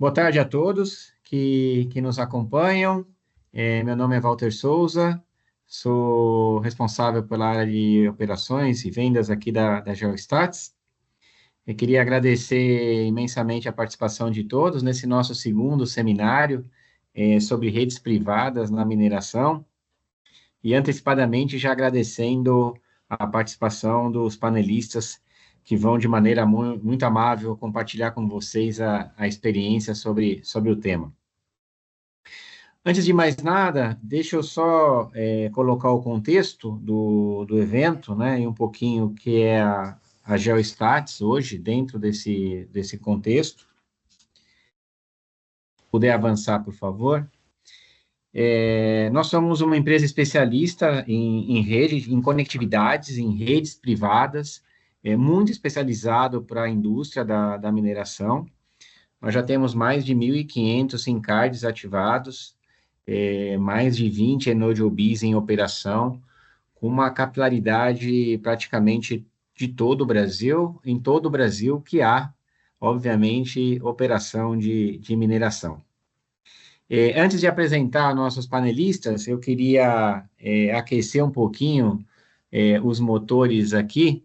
Boa tarde a todos que nos acompanham. Meu nome é Walter Souza, sou responsável pela área de operações e vendas aqui da Geostats. Eu queria agradecer imensamente a participação de todos nesse nosso segundo seminário sobre redes privadas na mineração e antecipadamente já agradecendo a participação dos panelistas que vão de maneira muito amável compartilhar com vocês a experiência sobre o tema. Antes de mais nada, deixa eu só colocar o contexto do evento, né, e um pouquinho o que é a Geostats hoje, dentro desse contexto. Puder avançar, por favor. Nós somos uma empresa especialista em rede, em conectividades, em redes privadas, muito especializado para a indústria da mineração. Nós já temos mais de 1.500 SIM cards ativados, mais de 20 ENODE-OBIs em operação, com uma capilaridade praticamente de todo o Brasil, em todo o Brasil que há, obviamente, operação de mineração. Antes de apresentar nossos panelistas, eu queria aquecer um pouquinho os motores aqui,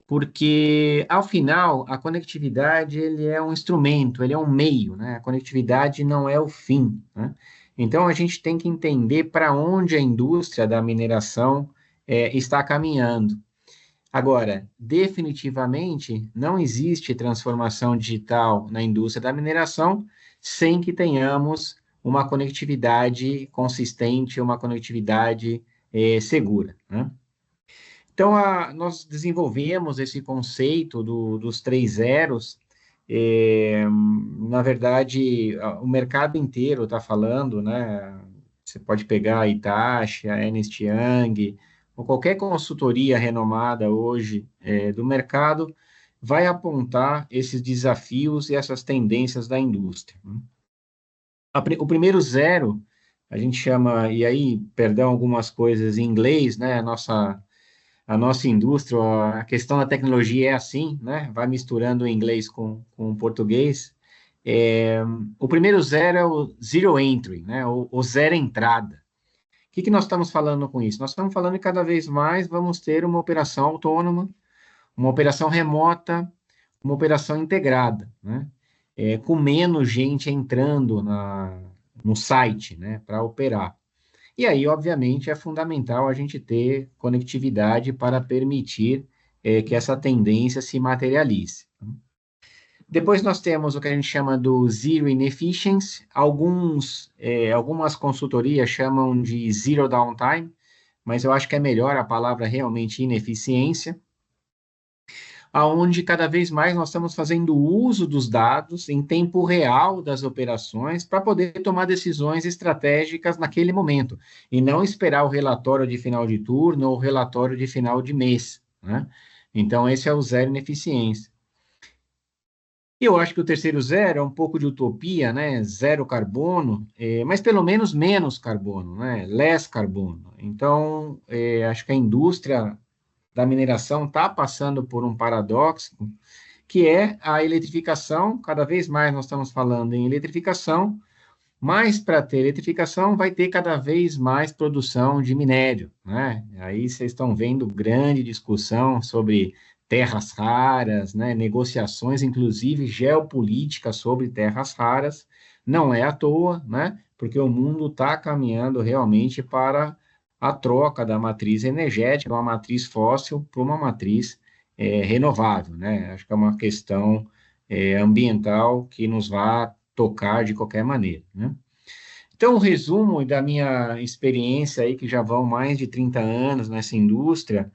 porque, ao final, a conectividade ele é um instrumento, ele é um meio, né? A conectividade não é o fim, né? Então, a gente tem que entender para onde a indústria da mineração está caminhando. Agora, definitivamente, não existe transformação digital na indústria da mineração sem que tenhamos uma conectividade consistente, uma conectividade segura, né? Então, nós desenvolvemos esse conceito dos três zeros. Na verdade, o mercado inteiro está falando, né? Você pode pegar a Hitachi, a Ernst Young, ou qualquer consultoria renomada hoje do mercado, vai apontar esses desafios e essas tendências da indústria, né? O primeiro zero, a gente chama, e aí, perdão, algumas coisas em inglês, né? A nossa indústria, a questão da tecnologia é assim, né? Vai misturando o inglês com o português. É, o primeiro zero é o zero entry, né? O zero entrada. O que nós estamos falando com isso? Nós estamos falando que cada vez mais vamos ter uma operação autônoma, uma operação remota, uma operação integrada, né? Com menos gente entrando no site, né? Para operar. E aí, obviamente, é fundamental a gente ter conectividade para permitir que essa tendência se materialize. Depois nós temos o que a gente chama do Zero Inefficiency, algumas consultorias chamam de Zero Downtime, mas eu acho que é melhor a palavra realmente ineficiência, aonde cada vez mais nós estamos fazendo uso dos dados em tempo real das operações para poder tomar decisões estratégicas naquele momento, e não esperar o relatório de final de turno ou o relatório de final de mês, né? Então, esse é o zero ineficiência. E eu acho que o terceiro zero é um pouco de utopia, né? Zero carbono, mas pelo menos menos carbono, né? Less carbono. Então, acho que a indústria da mineração está passando por um paradoxo, que é a eletrificação. Cada vez mais nós estamos falando em eletrificação, mas para ter eletrificação vai ter cada vez mais produção de minério, né? Aí vocês estão vendo grande discussão sobre terras raras, né? Negociações, inclusive geopolíticas sobre terras raras. Não é à toa, né? Porque o mundo está caminhando realmente para a troca da matriz energética, uma matriz fóssil, para uma matriz renovável, né? Acho que é uma questão ambiental que nos vai tocar de qualquer maneira, né? Então, o resumo da minha experiência aí, que já vão mais de 30 anos nessa indústria,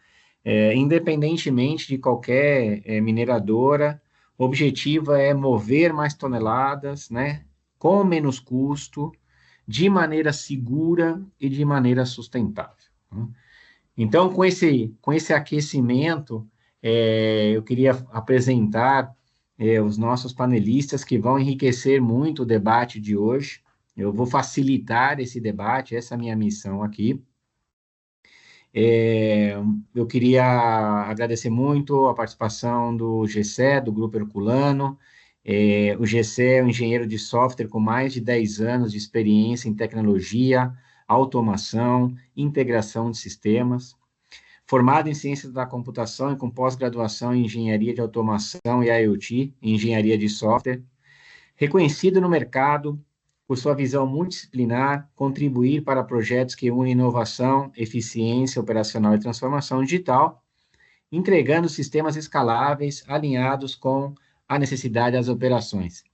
independentemente de qualquer mineradora, o objetivo é mover mais toneladas, né, com menos custo, de maneira segura e de maneira sustentável, né? Então, com esse aquecimento, eu queria apresentar os nossos panelistas que vão enriquecer muito o debate de hoje. Eu vou facilitar esse debate, essa é a minha missão aqui. É, eu queria agradecer muito a participação do GCE, do Grupo Herculano, O Gessé é um engenheiro de software com mais de 10 anos de experiência em tecnologia, automação, integração de sistemas. Formado em ciências da computação e com pós-graduação em engenharia de automação e IoT, engenharia de software. Reconhecido no mercado por sua visão multidisciplinar, contribuir para projetos que unem inovação, eficiência operacional e transformação digital, entregando sistemas escaláveis alinhados com a necessidade das operações.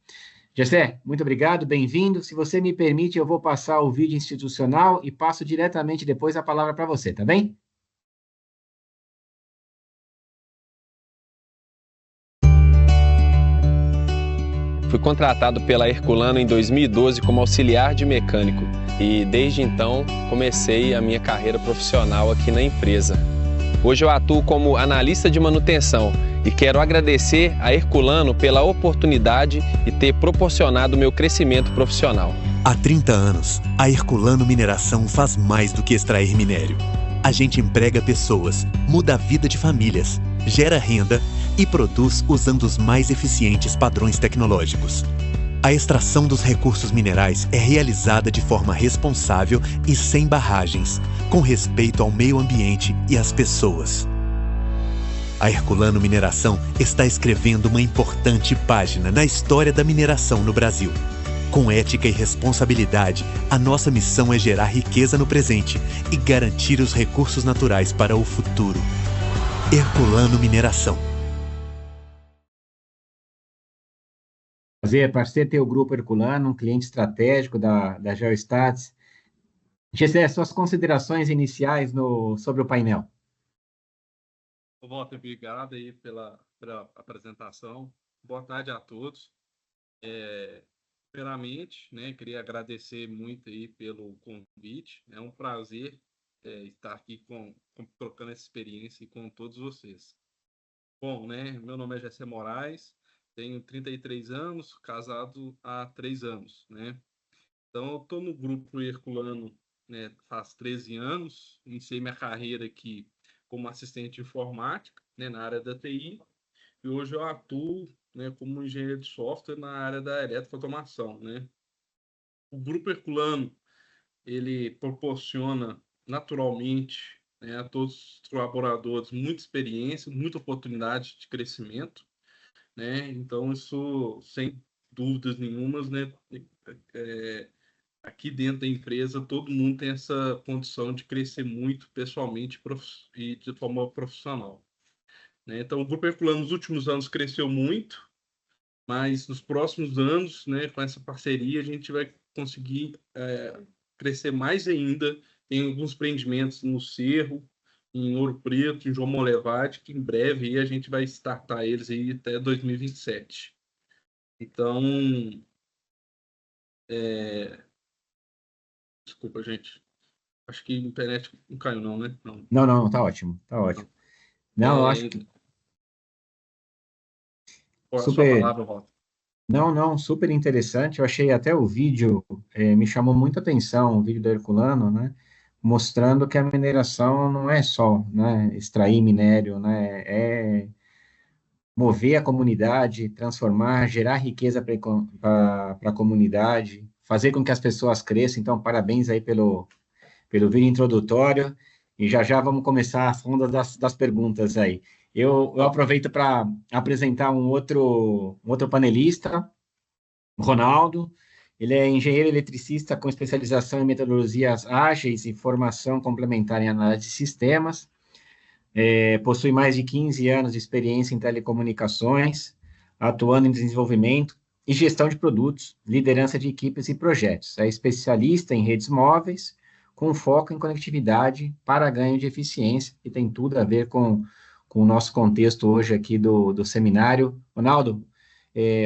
Gessé, muito obrigado, bem-vindo. Se você me permite, eu vou passar o vídeo institucional e passo diretamente depois a palavra para você, tá bem? Fui contratado pela Herculano em 2012 como auxiliar de mecânico e desde então comecei a minha carreira profissional aqui na empresa. Hoje eu atuo como analista de manutenção e quero agradecer a Herculano pela oportunidade e ter proporcionado meu crescimento profissional. Há 30 anos, a Herculano Mineração faz mais do que extrair minério. A gente emprega pessoas, muda a vida de famílias, gera renda e produz usando os mais eficientes padrões tecnológicos. A extração dos recursos minerais é realizada de forma responsável e sem barragens, com respeito ao meio ambiente e às pessoas. A Herculano Mineração está escrevendo uma importante página na história da mineração no Brasil. Com ética e responsabilidade, a nossa missão é gerar riqueza no presente e garantir os recursos naturais para o futuro. Herculano Mineração. Prazer, parceiro, ter o Grupo Herculano, um cliente estratégico da Geostats. Gessé, suas considerações iniciais sobre o painel. Walter, obrigado aí pela apresentação. Boa tarde a todos. Primeiramente, né, queria agradecer muito aí pelo convite. É um prazer estar aqui trocando essa experiência com todos vocês. Bom, né, meu nome é Gessé Moraes, tenho 33 anos, casado há 3 anos, né? Então, eu estou no Grupo Herculano, né, faz 13 anos, iniciei minha carreira aqui como assistente de informática, né, na área da TI, e hoje eu atuo, né, como engenheiro de software na área da eletroautomação, né? O Grupo Herculano, ele proporciona naturalmente, né, a todos os colaboradores muita experiência, muita oportunidade de crescimento, né? Então, isso, sem dúvidas nenhumas, né, aqui dentro da empresa, todo mundo tem essa condição de crescer muito pessoalmente e de forma profissional, né? Então, o Grupo Herculano nos últimos anos cresceu muito, mas nos próximos anos, né, com essa parceria, a gente vai conseguir crescer mais ainda. Tem alguns empreendimentos no Cerro, em Ouro Preto, em João Molevade, que em breve aí a gente vai startar eles aí até 2027. Então, desculpa, gente. Acho que a internet não caiu, não, né? Não, tá ótimo, tá ótimo. Não, eu acho que... Qual a sua palavra, Walter? Não, super interessante. Eu achei até o vídeo, me chamou muita atenção, o vídeo do Herculano, né? Mostrando que a mineração não é só, né, extrair minério, né? É mover a comunidade, transformar, gerar riqueza para a comunidade, fazer com que as pessoas cresçam. Então, parabéns aí pelo vídeo introdutório. E já vamos começar a fundo das perguntas aí. Eu aproveito para apresentar um outro panelista, o Ronaldo. Ele é engenheiro eletricista com especialização em metodologias ágeis e formação complementar em análise de sistemas. Possui mais de 15 anos de experiência em telecomunicações, atuando em desenvolvimento e gestão de produtos, liderança de equipes e projetos. É especialista em redes móveis, com foco em conectividade para ganho de eficiência, e tem tudo a ver com o nosso contexto hoje aqui do seminário. Ronaldo,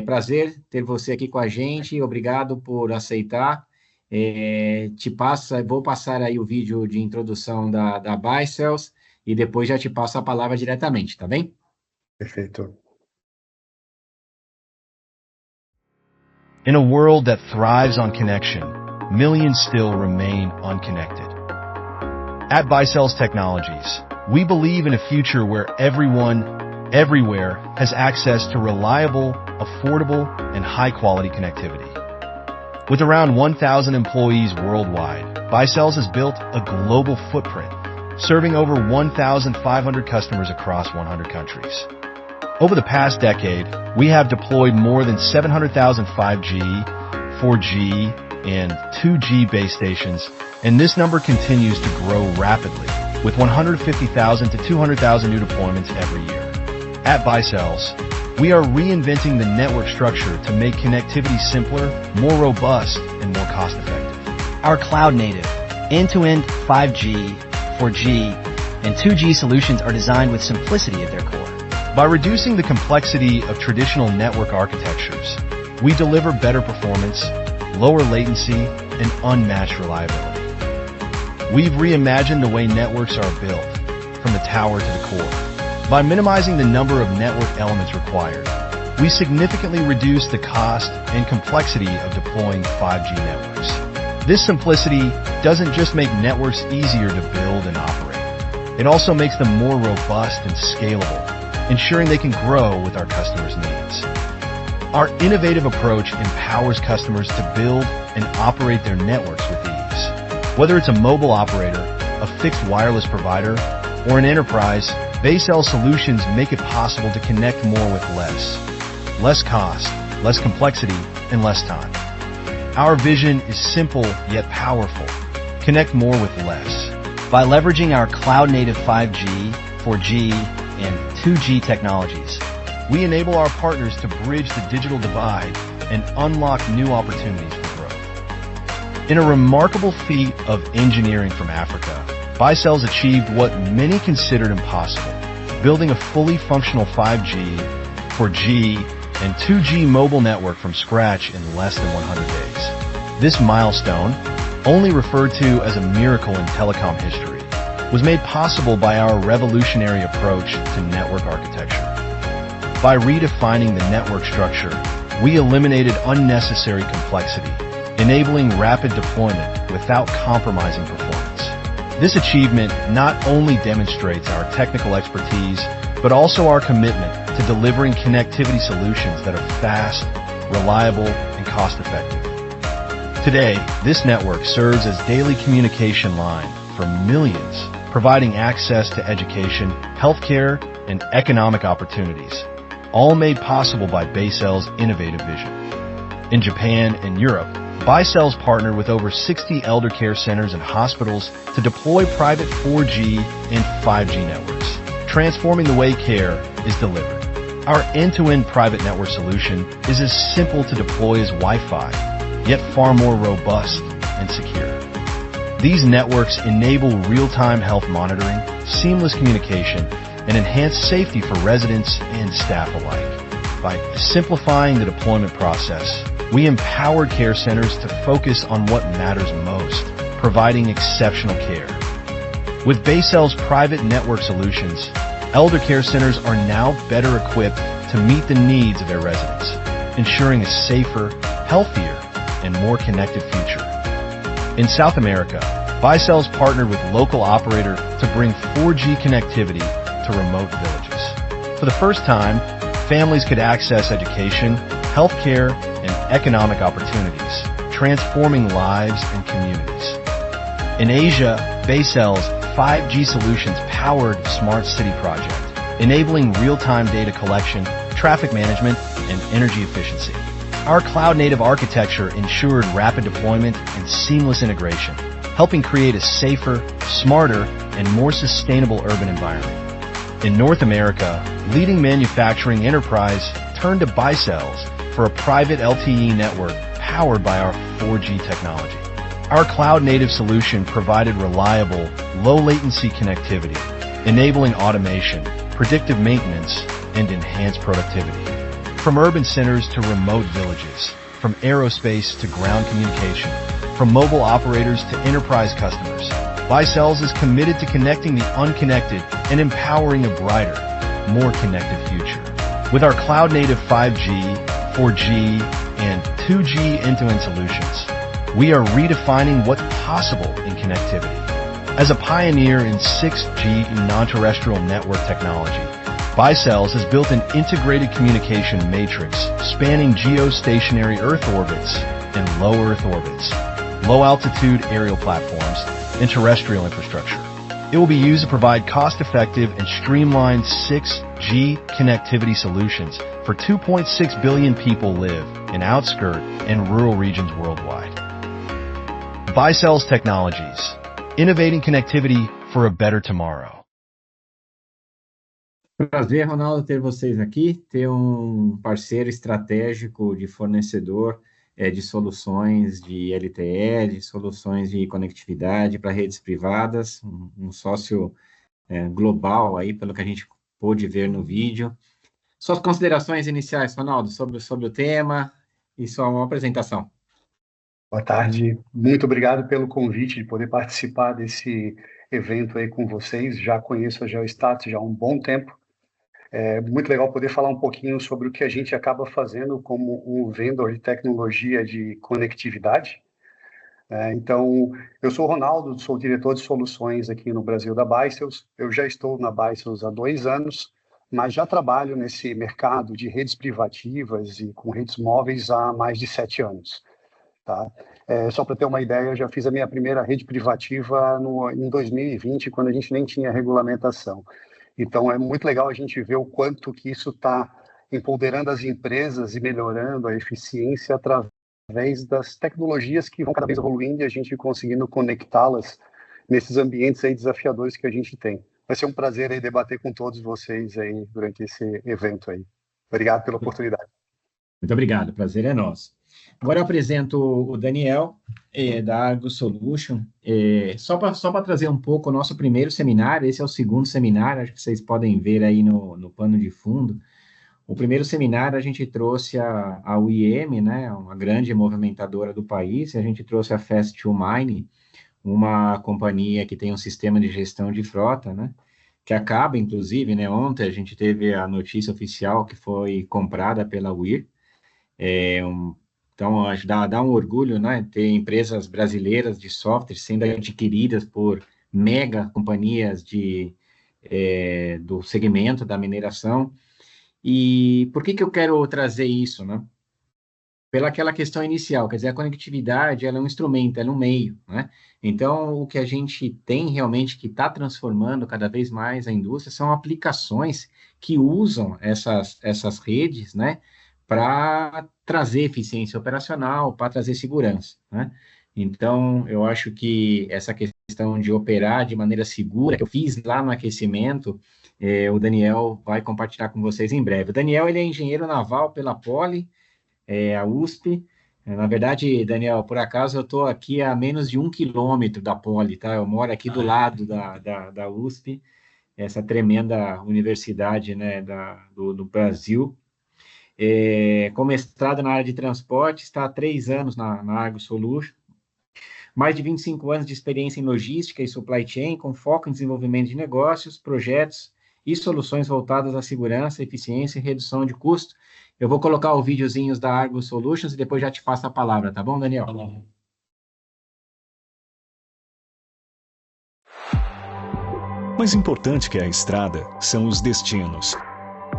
prazer ter você aqui com a gente, obrigado por aceitar. Vou passar aí o vídeo de introdução da Bicells, e depois já te passo a palavra diretamente, tá bem? Perfeito. In a world that thrives on connection, millions still remain unconnected. At Bicells Technologies, we believe in a future where everyone, everywhere has access to reliable, affordable, and high-quality connectivity. With around 1,000 employees worldwide, Bicels has built a global footprint, serving over 1,500 customers across 100 countries. Over the past decade, we have deployed more than 700,000 5G, 4G, and 2G base stations, and this number continues to grow rapidly, with 150,000 to 200,000 new deployments every year. At Bicels, we are reinventing the network structure to make connectivity simpler, more robust, and more cost-effective. Our cloud-native, end-to-end 5G, 4G, and 2G solutions are designed with simplicity at their core. By reducing the complexity of traditional network architectures, we deliver better performance, lower latency, and unmatched reliability. We've reimagined the way networks are built, from the tower to the core. By minimizing the number of network elements required, we significantly reduce the cost and complexity of deploying 5G networks. This simplicity doesn't just make networks easier to build and operate. It also makes them more robust and scalable, ensuring they can grow with our customers' needs. Our innovative approach empowers customers to build and operate their networks with ease. Whether it's a mobile operator, a fixed wireless provider, or an enterprise, Bicels solutions make it possible to connect more with less cost, less complexity, and less time. Our vision is simple yet powerful. Connect more with less. By leveraging our cloud-native 5G, 4G, and 2G technologies, we enable our partners to bridge the digital divide and unlock new opportunities for growth. In a remarkable feat of engineering from Africa, Bicels achieved what many considered impossible, building a fully functional 5G, 4G, and 2G mobile network from scratch in less than 100 days. This milestone, only referred to as a miracle in telecom history, was made possible by our revolutionary approach to network architecture. By redefining the network structure, we eliminated unnecessary complexity, enabling rapid deployment without compromising performance. This achievement not only demonstrates our technical expertise, but also our commitment to delivering connectivity solutions that are fast, reliable, and cost-effective. Today, this network serves as daily communication line for millions, providing access to education, healthcare, and economic opportunities, all made possible by Bicels' innovative vision. In Japan and Europe, Bicels partnered with over 60 elder care centers and hospitals to deploy private 4G and 5G networks, transforming the way care is delivered. Our end-to-end private network solution is as simple to deploy as Wi-Fi, yet far more robust and secure. These networks enable real-time health monitoring, seamless communication, and enhanced safety for residents and staff alike. By simplifying the deployment process, we empowered care centers to focus on what matters most, providing exceptional care. With Bicels' private network solutions, elder care centers are now better equipped to meet the needs of their residents, ensuring a safer, healthier, and more connected future. In South America, Bicels partnered with local operator to bring 4G connectivity to remote villages. For the first time, families could access education, healthcare, and economic opportunities, transforming lives and communities. In Asia, Bicels' 5G solutions powered Smart City Project, enabling real-time data collection, traffic management, and energy efficiency. Our cloud-native architecture ensured rapid deployment and seamless integration, helping create a safer, smarter, and more sustainable urban environment. In North America, leading manufacturing enterprise turned to Bicels for a private LTE network powered by our 4G technology. Our cloud-native solution provided reliable, low-latency connectivity, enabling automation, predictive maintenance, and enhanced productivity. From urban centers to remote villages, from aerospace to ground communication, from mobile operators to enterprise customers, Bicels is committed to connecting the unconnected and empowering a brighter, more connected future. With our cloud-native 5G, 4G, and 2G end-to-end solutions, we are redefining what's possible in connectivity. As a pioneer in 6G non-terrestrial network technology, Bicells has built an integrated communication matrix spanning geostationary Earth orbits and low Earth orbits, low-altitude aerial platforms, and terrestrial infrastructure. It will be used to provide cost-effective and streamlined 6G connectivity solutions for 2.6 billion people live in outskirt and rural regions worldwide. Bicells Technologies, innovating connectivity for a better tomorrow. Prazer, Ronaldo, ter vocês aqui, ter um parceiro estratégico de fornecedor de soluções de LTE, de soluções de conectividade para redes privadas, um sócio global aí, pelo que a gente pôde ver no vídeo. Suas considerações iniciais, Ronaldo, sobre o tema e sua apresentação. Boa tarde, muito obrigado pelo convite de poder participar desse evento aí com vocês. Já conheço a Geostatus já há um bom tempo. É muito legal poder falar um pouquinho sobre o que a gente acaba fazendo como um vendedor de tecnologia de conectividade. Então, eu sou o Ronaldo, sou diretor de soluções aqui no Brasil da Bicells. Eu já estou na Bicells há 2 anos, mas já trabalho nesse mercado de redes privativas e com redes móveis há mais de 7 anos. Tá? Só para ter uma ideia, eu já fiz a minha primeira rede privativa em 2020, quando a gente nem tinha regulamentação. Então, é muito legal a gente ver o quanto que isso está empoderando as empresas e melhorando a eficiência através das tecnologias que vão cada vez evoluindo e a gente conseguindo conectá-las nesses ambientes aí desafiadores que a gente tem. Vai ser um prazer aí debater com todos vocês aí durante esse evento aí. Obrigado pela oportunidade. Muito obrigado, o prazer é nosso. Agora eu apresento o Daniel, da Argus Solution, só para trazer um pouco o nosso primeiro seminário. Esse é o segundo seminário, acho que vocês podem ver aí no pano de fundo. O primeiro seminário a gente trouxe a UIM, né, uma grande movimentadora do país, e a gente trouxe a Fast2Mine, uma companhia que tem um sistema de gestão de frota, né, que acaba, inclusive, né, ontem a gente teve a notícia oficial que foi comprada pela Weir. Então, acho que dá um orgulho, né, ter empresas brasileiras de software sendo adquiridas por mega companhias do segmento da mineração. E por que eu quero trazer isso, né? Pela aquela questão inicial, quer dizer, a conectividade, ela é um instrumento, ela é um meio, né? Então, o que a gente tem realmente que está transformando cada vez mais a indústria são aplicações que usam essas redes, né, para trazer eficiência operacional, para trazer segurança, né? Então, eu acho que essa questão de operar de maneira segura, que eu fiz lá no aquecimento, o Daniel vai compartilhar com vocês em breve. O Daniel, ele é engenheiro naval pela Poli, a USP. Na verdade, Daniel, por acaso eu estou aqui a menos de 1 quilômetro da Poli, tá? Eu moro aqui do lado da USP, essa tremenda universidade, né, do Brasil. Com mestrado na área de transporte, está há 3 anos na Argus Solution, mais de 25 anos de experiência em logística e supply chain, com foco em desenvolvimento de negócios, projetos e soluções voltadas à segurança, eficiência e redução de custo. Eu vou colocar os videozinhos da Argus Solutions e depois já te passo a palavra, tá bom, Daniel? Tá bom. Mais importante que a estrada são os destinos.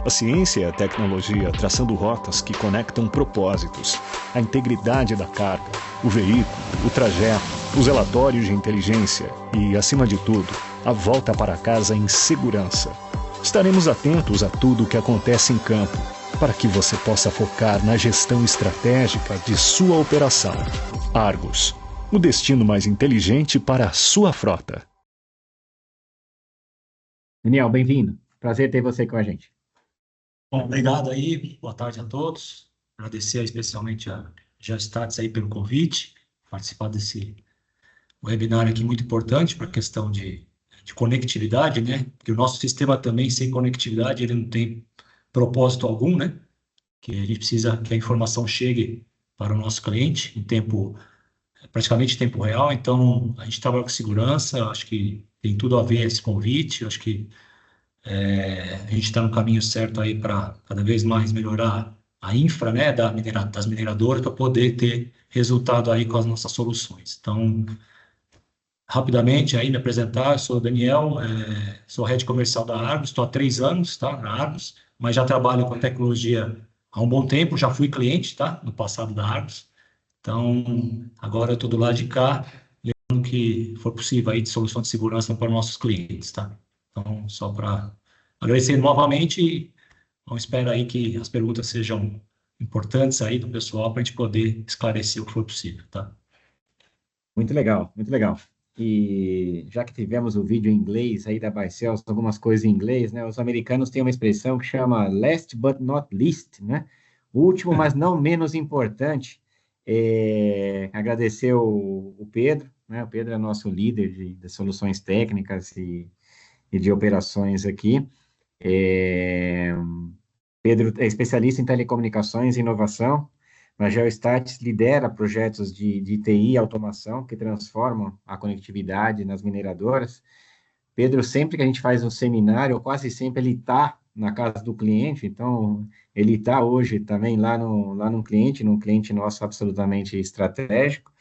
A ciência e a tecnologia traçando rotas que conectam propósitos, a integridade da carga, o veículo, o trajeto, os relatórios de inteligência e, acima de tudo, a volta para casa em segurança. Estaremos atentos a tudo o que acontece em campo, para que você possa focar na gestão estratégica de sua operação. Argus, o destino mais inteligente para a sua frota. Daniel, bem-vindo. Prazer ter você com a gente. Bom, obrigado aí, boa tarde a todos. Agradecer especialmente a Geostatus aí pelo convite, participar desse webinar aqui muito importante para a questão de conectividade, né? Porque o nosso sistema também, sem conectividade, ele não tem propósito algum, né? Que a gente precisa que a informação chegue para o nosso cliente em praticamente em tempo real. Então, a gente trabalha com segurança, acho que tem tudo a ver esse convite, acho que a gente está no caminho certo aí para cada vez mais melhorar a infra, né, das mineradoras para poder ter resultado aí com as nossas soluções. Então, rapidamente aí me apresentar, eu sou o Daniel, sou head comercial da Argos, estou há 3 anos, tá, na Argos, mas já trabalho com tecnologia há um bom tempo, já fui cliente, tá, no passado da Argos, então agora eu estou do lado de cá, levando o que for possível aí de solução de segurança para nossos clientes, tá? Então, só para agradecer novamente e espero aí que as perguntas sejam importantes aí do pessoal para a gente poder esclarecer o que for possível, tá? Muito legal, muito legal. E já que tivemos o vídeo em inglês aí da Barcelos, algumas coisas em inglês, né? Os americanos têm uma expressão que chama last but not least, né? O último, mas não menos importante. Agradecer o Pedro, né? O Pedro é nosso líder de soluções técnicas e de operações aqui. Pedro é especialista em telecomunicações e inovação. Na Geostats lidera projetos de TI e automação que transformam a conectividade nas mineradoras. Pedro, sempre que a gente faz um seminário, ou quase sempre ele está na casa do cliente, então ele está hoje também lá num cliente nosso absolutamente estratégico.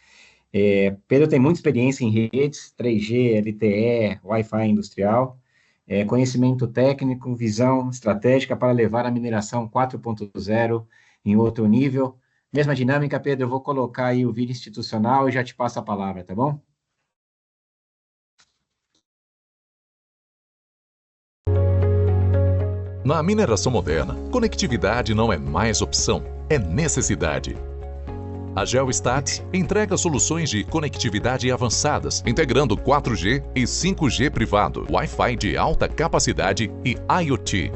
Pedro tem muita experiência em redes, 3G, LTE, Wi-Fi industrial, conhecimento técnico, visão estratégica para levar a mineração 4.0 em outro nível. Mesma dinâmica, Pedro, eu vou colocar aí o vídeo institucional e já te passo a palavra, tá bom? Na mineração moderna, conectividade não é mais opção, é necessidade. A Geostats entrega soluções de conectividade avançadas, integrando 4G e 5G privado, Wi-Fi de alta capacidade e IoT.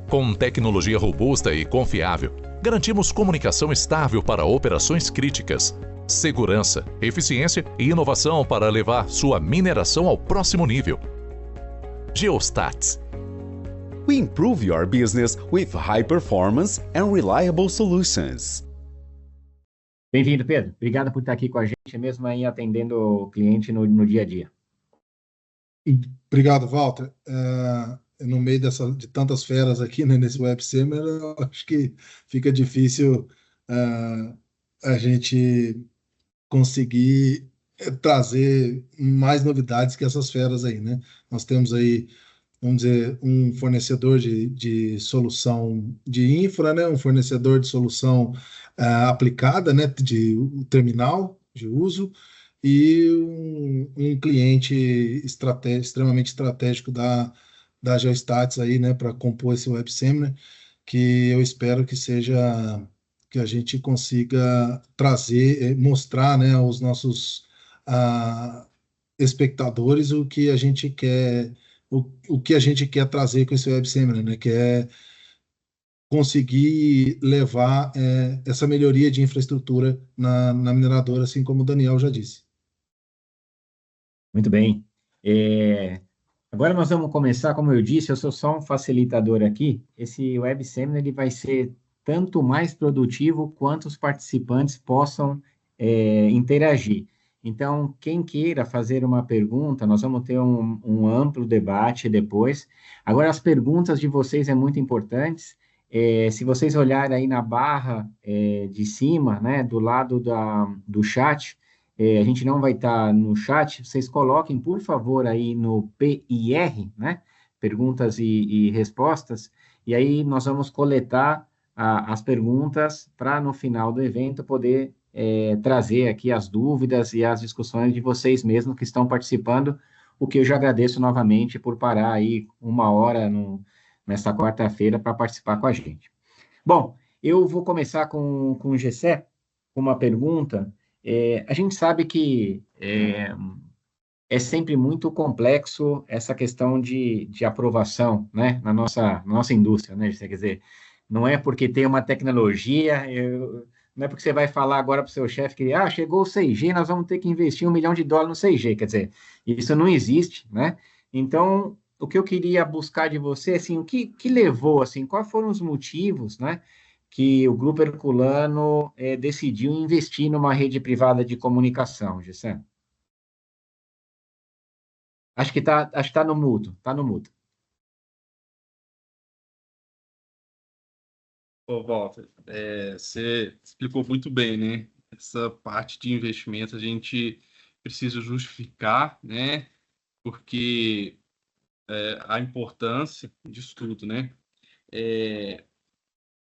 Com tecnologia robusta e confiável, garantimos comunicação estável para operações críticas, segurança, eficiência e inovação para levar sua mineração ao próximo nível. Geostats. We improve your business with high performance and reliable solutions. Bem-vindo, Pedro. Obrigado por estar aqui com a gente, mesmo aí atendendo o cliente no dia a dia. Obrigado, Walter. No meio de tantas feras aqui, né, nesse Web Seminar, eu acho que fica difícil a gente conseguir trazer mais novidades que essas feras aí, né? Nós temos aí, vamos dizer, um fornecedor de solução de infra, né? Um fornecedor de solução aplicada, né? De terminal de uso, e um cliente extremamente estratégico da Geostats aí, né? Para compor esse Web Seminar, que eu espero que seja, que a gente consiga trazer, mostrar, né, aos nossos espectadores o que a gente quer, o que a gente quer trazer com esse Web Seminar, né, que é conseguir levar essa melhoria de infraestrutura na mineradora, assim como o Daniel já disse. Muito bem. Agora nós vamos começar, como eu disse, eu sou só um facilitador aqui. Esse Web Seminar ele vai ser tanto mais produtivo quanto os participantes possam interagir. Então, quem queira fazer uma pergunta, nós vamos ter um amplo debate depois. Agora, as perguntas de vocês é muito importantes. Se vocês olharem aí na barra de cima, né, do lado do chat, a gente não vai estar no chat, vocês coloquem, por favor, aí no PIR, né, perguntas e respostas, e aí nós vamos coletar as perguntas para, no final do evento, poder trazer aqui as dúvidas e as discussões de vocês mesmos que estão participando, o que eu já agradeço novamente por parar aí 1 hora nesta quarta-feira para participar com a gente. Bom, eu vou começar com o Gessé, com uma pergunta. A gente sabe que é sempre muito complexo essa questão de aprovação, né, na nossa indústria, né, Gessé? Quer dizer, não é porque tem uma tecnologia, não é porque você vai falar agora para o seu chefe que chegou o 6G, nós vamos ter que investir $1 milhão no 6G, quer dizer, isso não existe, né? Então, o que eu queria buscar de você, assim, o que levou, assim, quais foram os motivos, né, que o Grupo Herculano decidiu investir numa rede privada de comunicação, Gessé? Acho que está no mudo, está no mudo. Ô, Walter, você explicou muito bem, né? Essa parte de investimento, a gente preciso justificar, né? Porque a importância disso tudo, né?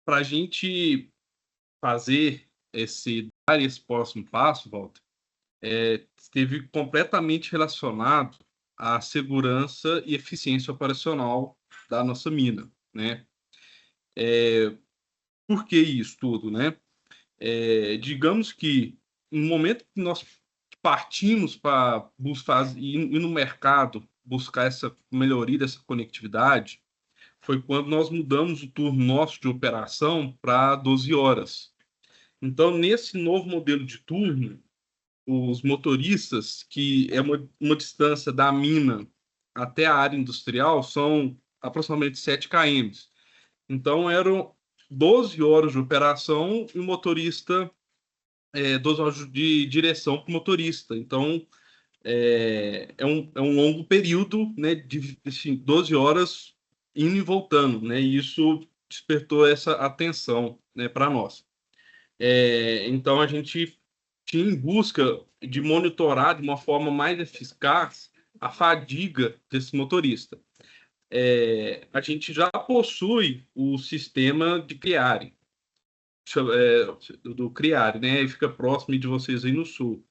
Para a gente dar esse próximo passo, Walter, esteve completamente relacionado à segurança e eficiência operacional da nossa mina, né? Por que isso tudo, né? Digamos que no momento que nós partimos para ir no mercado buscar essa melhoria dessa conectividade, foi quando nós mudamos o turno nosso de operação para 12 horas. Então, nesse novo modelo de turno, os motoristas, que é uma distância da mina até a área industrial, são aproximadamente 7 km. Então, eram 12 horas de operação e o motorista, 12 horas de direção para o motorista. Então, é um longo período, né, de 12 horas indo e voltando, né, e isso despertou essa atenção, né, para nós. Então, a gente tinha em busca de monitorar de uma forma mais eficaz a fadiga desse motorista. A gente já possui o sistema de CRIARE, do CRIARE, né? Fica próximo de vocês aí no sul.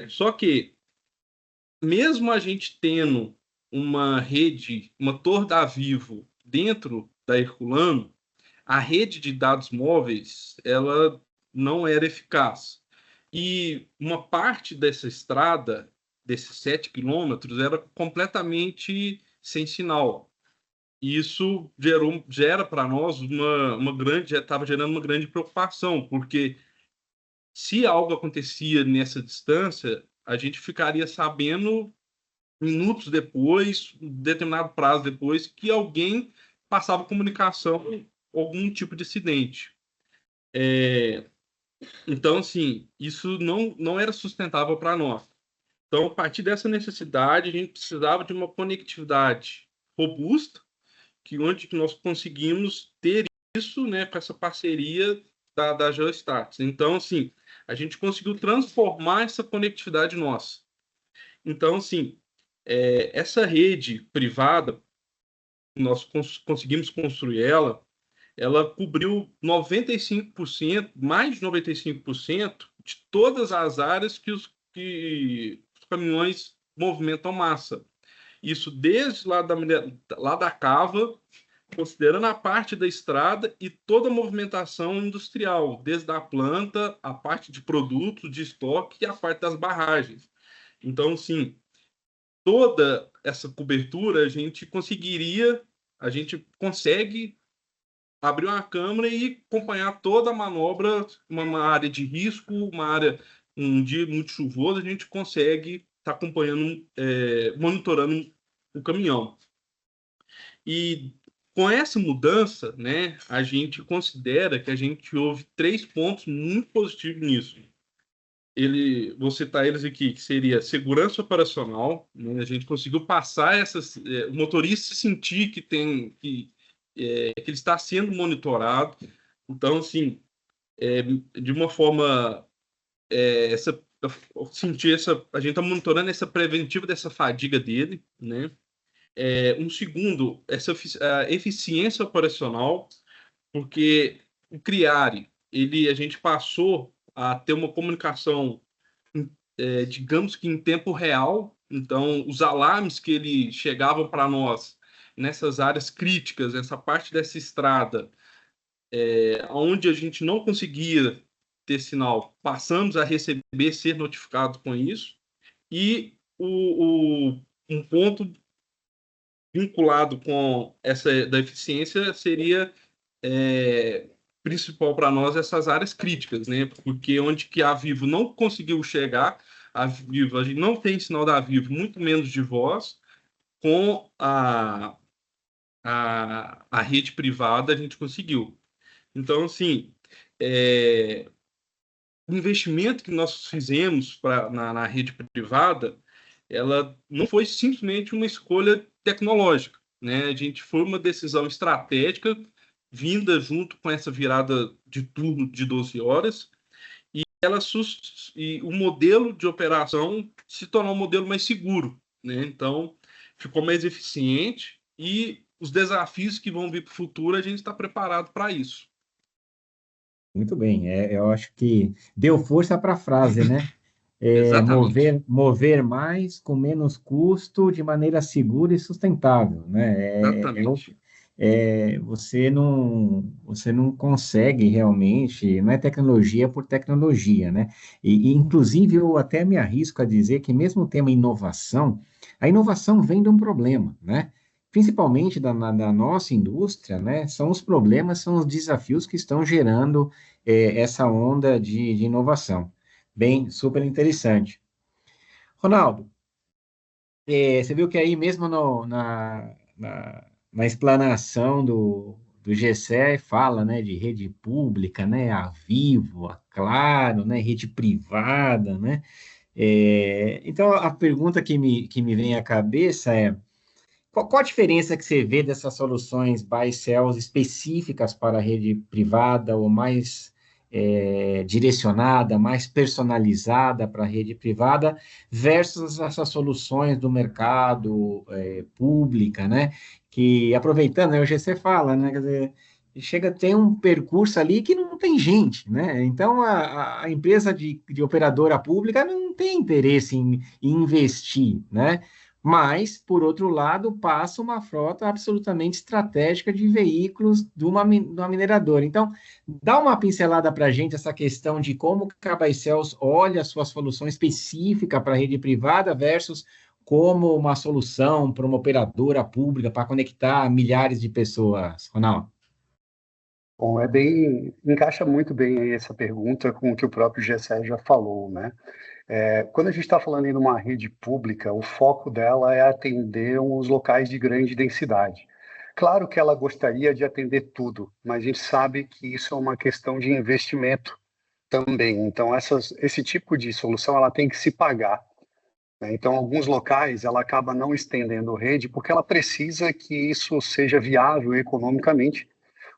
Só que, mesmo a gente tendo uma rede, uma torre da Vivo dentro da Herculano, a rede de dados móveis, ela não era eficaz. E uma parte dessa estrada, desses 7 quilômetros, era completamente sem sinal. E isso gera para nós estava gerando uma grande preocupação, porque se algo acontecia nessa distância, a gente ficaria sabendo minutos depois, determinado prazo depois, que alguém passava comunicação, algum tipo de acidente. Então, assim, isso não era sustentável para nós. Então, a partir dessa necessidade, a gente precisava de uma conectividade robusta, onde nós conseguimos ter isso, né, com essa parceria da GeoStats. Então, assim, a gente conseguiu transformar essa conectividade nossa. Então, assim, essa rede privada, nós conseguimos construir ela cobriu 95%, mais de 95% de todas as áreas que os caminhões movimentam massa. Isso desde lá da cava, considerando a parte da estrada e toda a movimentação industrial, desde a planta, a parte de produtos, de estoque e a parte das barragens. Então, sim, toda essa cobertura a gente consegue abrir uma câmera e acompanhar toda a manobra, uma área de risco, um dia muito chuvoso, a gente consegue estar acompanhando, monitorando o caminhão. E com essa mudança, né, a gente considera que a gente houve 3 pontos muito positivos nisso. Vou citar eles aqui, que seria segurança operacional, né, a gente conseguiu passar o motorista sentir que ele está sendo monitorado. Então, assim, de uma forma, a gente está monitorando essa preventiva dessa fadiga dele, né? Um segundo, a eficiência operacional, porque o CRIARE, a gente passou a ter uma comunicação, digamos que em tempo real. Então, os alarmes que ele chegavam para nós nessas áreas críticas, essa parte dessa estrada, onde a gente não conseguia ter sinal, passamos a receber, ser notificado com isso. E um ponto vinculado com essa da eficiência seria principal para nós essas áreas críticas, né? Porque onde que a Vivo não conseguiu chegar, a gente não tem sinal da Vivo, muito menos de voz, com a rede privada a gente conseguiu. Então, assim, o investimento que nós fizemos na rede privada, ela não foi simplesmente uma escolha tecnológica, né? A gente foi uma decisão estratégica vinda junto com essa virada de turno de 12 horas, e o modelo de operação se tornou um modelo mais seguro, né? Então, ficou mais eficiente e os desafios que vão vir para o futuro, a gente está preparado para isso. Muito bem, eu acho que deu força para a frase, né? Exatamente. Mover mais com menos custo de maneira segura e sustentável, né? Exatamente. Você não consegue realmente, não é tecnologia por tecnologia, né? Inclusive, eu até me arrisco a dizer que mesmo o tema inovação, a inovação vem de um problema, né? Principalmente da nossa indústria, né? São os problemas, são os desafios que estão gerando essa onda de inovação. Bem, super interessante. Ronaldo, você viu que aí mesmo na explanação do GCE fala, né, de rede pública, né, a Vivo, a Claro, né, rede privada, né? Então, a pergunta que me vem à cabeça é, qual a diferença que você vê dessas soluções buy sells específicas para a rede privada ou mais direcionada, mais personalizada para a rede privada versus essas soluções do mercado pública, né? Que aproveitando, né, o GC fala, né? Quer dizer, chega a ter um percurso ali que não tem gente, né? Então a empresa de operadora pública não tem interesse em investir, né? Mas, por outro lado, passa uma frota absolutamente estratégica de veículos de uma mineradora. Então, dá uma pincelada para a gente essa questão de como que a Bicels olha a sua solução específica para a rede privada versus como uma solução para uma operadora pública para conectar milhares de pessoas, Ronaldo. Bom, encaixa muito bem aí essa pergunta com o que o próprio GCE já falou, né? Quando a gente está falando em uma rede pública, o foco dela é atender os locais de grande densidade. Claro que ela gostaria de atender tudo, mas a gente sabe que isso é uma questão de investimento também. Então, esse tipo de solução ela tem que se pagar, né? Então, alguns locais ela acaba não estendendo rede porque ela precisa que isso seja viável economicamente.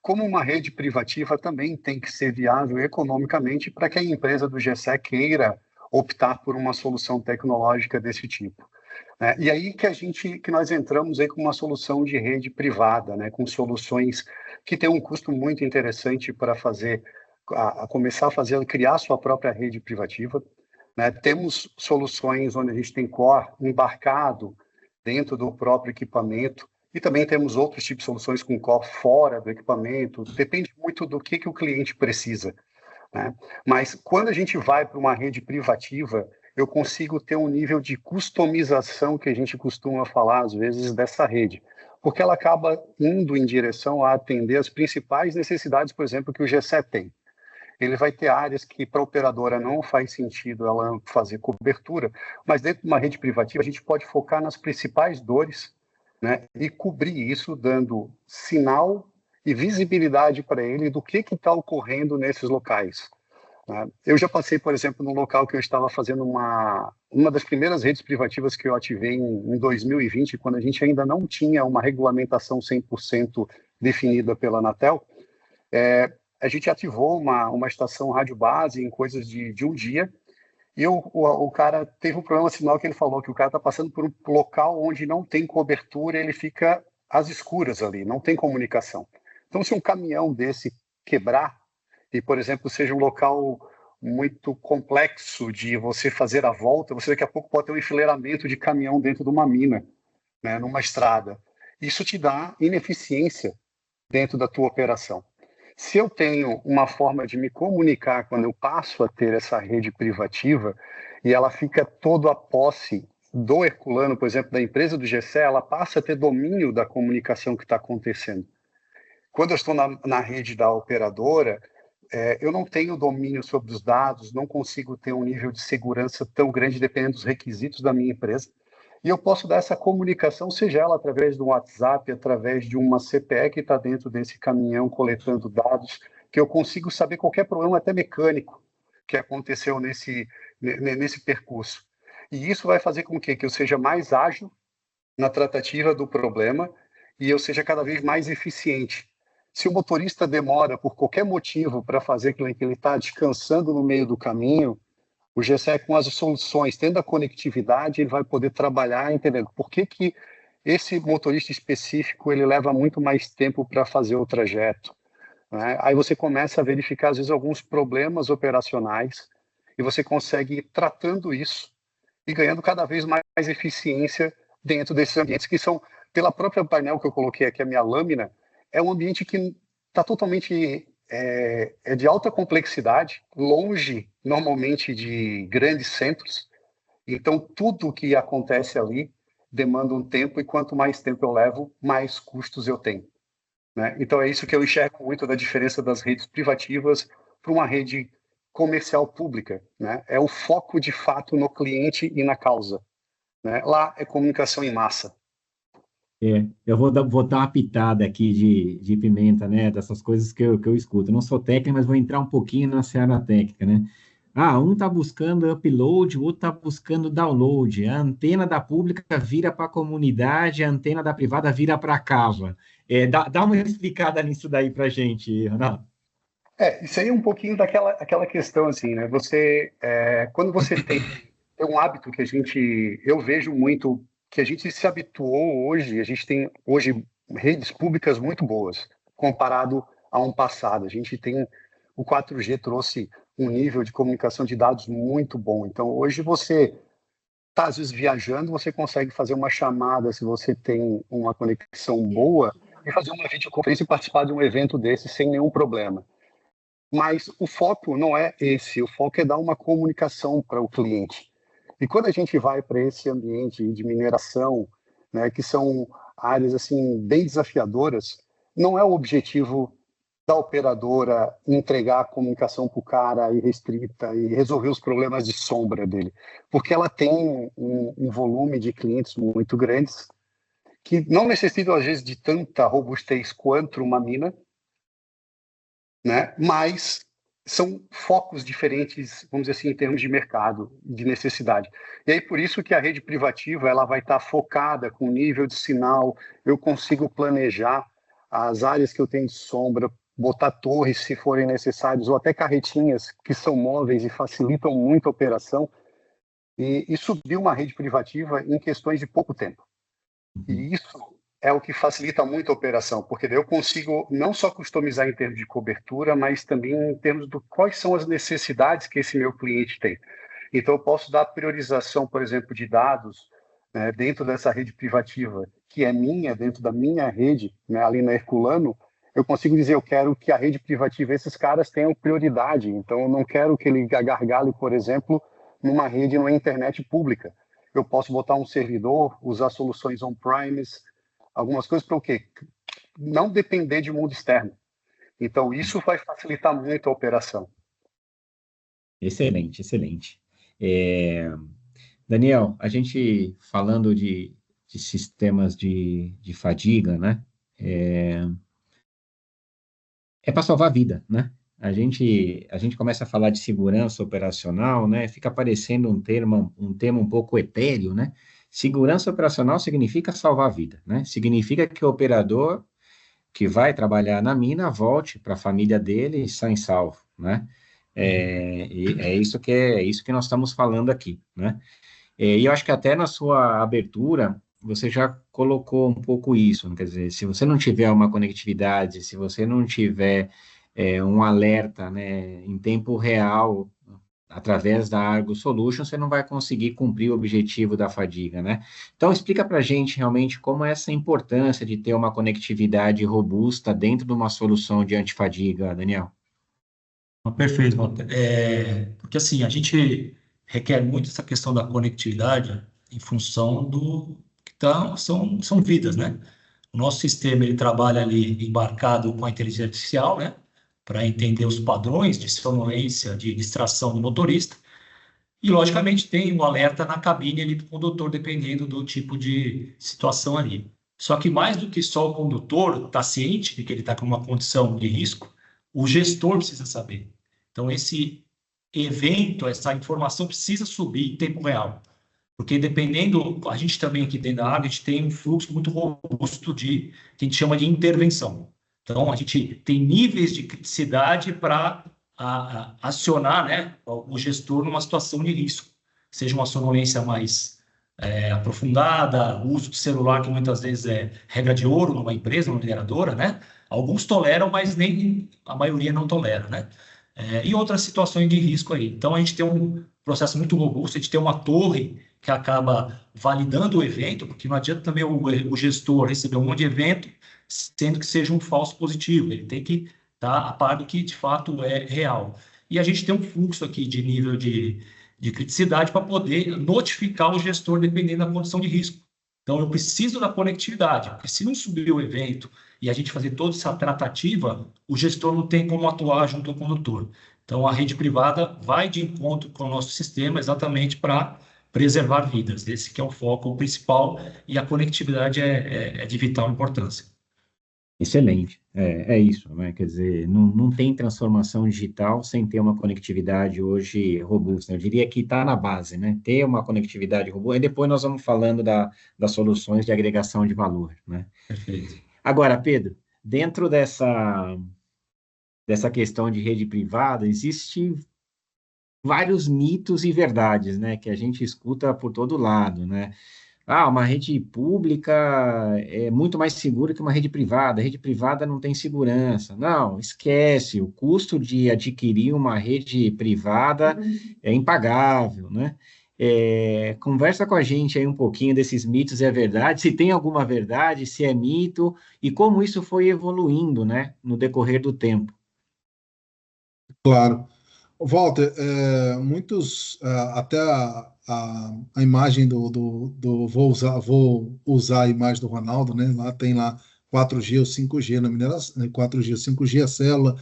Como uma rede privativa também tem que ser viável economicamente para que a empresa do GCE queira optar por uma solução tecnológica desse tipo, né? E aí que nós entramos aí com uma solução de rede privada, né? Com soluções que tem um custo muito interessante para começar a criar sua própria rede privativa, né? Temos soluções onde a gente tem core embarcado dentro do próprio equipamento. E também temos outros tipos de soluções com core fora do equipamento. Depende muito do que o cliente precisa, né? Mas quando a gente vai para uma rede privativa, eu consigo ter um nível de customização que a gente costuma falar, às vezes, dessa rede. Porque ela acaba indo em direção a atender as principais necessidades, por exemplo, que o GCE tem. Ele vai ter áreas que para a operadora não faz sentido ela fazer cobertura, mas dentro de uma rede privativa a gente pode focar nas principais dores, né, e cobrir isso dando sinal e visibilidade para ele do que está ocorrendo nesses locais, né? Eu já passei, por exemplo, num local que eu estava fazendo uma das primeiras redes privativas que eu ativei em 2020, quando a gente ainda não tinha uma regulamentação 100% definida pela Anatel. A gente ativou uma estação rádio base em coisas de um dia, e o cara teve um problema sinal que ele falou que o cara está passando por um local onde não tem cobertura, ele fica às escuras ali, não tem comunicação. Então, se um caminhão desse quebrar, e, por exemplo, seja um local muito complexo de você fazer a volta, você daqui a pouco pode ter um enfileiramento de caminhão dentro de uma mina, né, numa estrada. Isso te dá ineficiência dentro da tua operação. Se eu tenho uma forma de me comunicar quando eu passo a ter essa rede privativa e ela fica toda a posse do Herculano, por exemplo, da empresa do GCE, ela passa a ter domínio da comunicação que está acontecendo. Quando eu estou na rede da operadora, eu não tenho domínio sobre os dados, não consigo ter um nível de segurança tão grande dependendo dos requisitos da minha empresa. E eu posso dar essa comunicação, seja ela através de um WhatsApp, através de uma CPE que está dentro desse caminhão coletando dados, que eu consigo saber qualquer problema, até mecânico, que aconteceu nesse percurso. E isso vai fazer com que eu seja mais ágil na tratativa do problema e eu seja cada vez mais eficiente. Se o motorista demora por qualquer motivo para fazer aquilo que ele está descansando no meio do caminho, o GSE, com as soluções, tendo a conectividade, ele vai poder trabalhar entendendo por que esse motorista específico ele leva muito mais tempo para fazer o trajeto, né? Aí você começa a verificar, às vezes, alguns problemas operacionais e você consegue ir tratando isso e ganhando cada vez mais eficiência dentro desses ambientes que são, pela própria painel que eu coloquei aqui, a minha lâmina, é um ambiente que está totalmente de alta complexidade, longe, normalmente, de grandes centros. Então, tudo que acontece ali demanda um tempo, e quanto mais tempo eu levo, mais custos eu tenho, né? Então, é isso que eu enxergo muito da diferença das redes privativas para uma rede comercial pública, né? É o foco, de fato, no cliente e na causa, né? Lá é comunicação em massa. Eu vou dar uma pitada aqui de pimenta, né? Dessas coisas que eu escuto. Eu não sou técnico, mas vou entrar um pouquinho na seara técnica, né? Um está buscando upload, o outro está buscando download. A antena da pública vira para a comunidade, a antena da privada vira para casa. Dá uma explicada nisso daí para a gente, Ronaldo. Isso aí é um pouquinho aquela questão, assim, né? Quando você tem um hábito que eu vejo muito, que a gente se habituou hoje, a gente tem hoje redes públicas muito boas, comparado a um passado. A gente tem, o 4G trouxe um nível de comunicação de dados muito bom. Então, hoje você está, às vezes, viajando, você consegue fazer uma chamada, se você tem uma conexão boa, e fazer uma videoconferência e participar de um evento desse sem nenhum problema. Mas o foco não é esse, o foco é dar uma comunicação para o cliente. E quando a gente vai para esse ambiente de mineração, né, que são áreas assim bem desafiadoras, não é o objetivo da operadora entregar a comunicação para o cara irrestrita e resolver os problemas de sombra dele, porque ela tem um volume de clientes muito grandes que não necessitam, às vezes, de tanta robustez quanto uma mina, né? Mas são focos diferentes, vamos dizer assim, em termos de mercado, de necessidade. E aí, por isso que a rede privativa ela vai estar focada com nível de sinal, eu consigo planejar as áreas que eu tenho de sombra, botar torres se forem necessários, ou até carretinhas que são móveis e facilitam muito a operação, e subir uma rede privativa em questões de pouco tempo. E isso é o que facilita muito a operação, porque daí eu consigo não só customizar em termos de cobertura, mas também em termos de quais são as necessidades que esse meu cliente tem. Então, eu posso dar priorização, por exemplo, de dados, né, dentro dessa rede privativa, que é minha, dentro da minha rede, né, ali na Herculano, eu consigo dizer, eu quero que a rede privativa, esses caras tenham prioridade. Então, eu não quero que ele gargale, por exemplo, numa rede, numa internet pública. Eu posso botar um servidor, usar soluções on-premise, algumas coisas para o quê? Não depender de mundo externo. Então, isso vai facilitar muito a operação. Excelente, excelente. Daniel, a gente falando de sistemas de fadiga, né? Para salvar a vida, né? A gente começa a falar de segurança operacional, né? Fica parecendo um termo um pouco etéreo, né? Segurança operacional significa salvar a vida, né? Significa que o operador que vai trabalhar na mina volte para a família dele sã e salvo, né? É isso que nós estamos falando aqui, né? E eu acho que até na sua abertura você já colocou um pouco isso, né? Quer dizer, se você não tiver uma conectividade, se você não tiver um alerta, né, em tempo real, através da Argo Solutions, você não vai conseguir cumprir o objetivo da fadiga, né? Então, explica para a gente realmente como é essa importância de ter uma conectividade robusta dentro de uma solução de antifadiga, Daniel. Perfeito, Walter. Porque assim, a gente requer muito essa questão da conectividade em função do que são vidas, né? O nosso sistema ele trabalha ali embarcado com a inteligência artificial, né? Para entender os padrões de sonolência, de distração do motorista. E, logicamente, tem um alerta na cabine ali do condutor, dependendo do tipo de situação ali. Só que mais do que só o condutor estar ciente de que ele está com uma condição de risco, o gestor precisa saber. Então, esse evento, essa informação precisa subir em tempo real. Porque dependendo, a gente também aqui dentro da área, a gente tem um fluxo muito robusto que a gente chama de intervenção. Então, a gente tem níveis de criticidade para acionar, né, o gestor numa situação de risco, seja uma sonolência mais aprofundada, o uso de celular, que muitas vezes é regra de ouro numa empresa, numa mineradora, né? Alguns toleram, mas nem a maioria não tolera, né? E outras situações de risco aí. Então, a gente tem um processo muito robusto, a gente tem uma torre que acaba validando o evento, porque não adianta também o gestor receber um monte de evento, sendo que seja um falso positivo. Ele tem que estar a par do que de fato é real. E a gente tem um fluxo aqui de nível de criticidade para poder notificar o gestor dependendo da condição de risco. Então, eu preciso da conectividade, porque se não subir o evento e a gente fazer toda essa tratativa, o gestor não tem como atuar junto ao condutor. Então, a rede privada vai de encontro com o nosso sistema exatamente para preservar vidas. Esse que é o foco principal e a conectividade é de vital importância. Excelente, é isso, né? Quer dizer, não tem transformação digital sem ter uma conectividade hoje robusta. Eu diria que está na base, né? Ter uma conectividade robusta, e depois nós vamos falando das soluções de agregação de valor, né? Perfeito. Agora, Pedro, dentro dessa questão de rede privada, existem vários mitos e verdades, né? Que a gente escuta por todo lado, né? Uma rede pública é muito mais segura que uma rede privada. A rede privada não tem segurança. Não, esquece. O custo de adquirir uma rede privada é impagável, né? Conversa com a gente aí um pouquinho desses mitos e a verdade, se tem alguma verdade, se é mito, e como isso foi evoluindo, né, no decorrer do tempo. Claro. Walter, muitos, até a imagem vou usar a imagem do Ronaldo, né? Lá tem lá 4G ou 5G na mineração, 4G ou 5G a célula.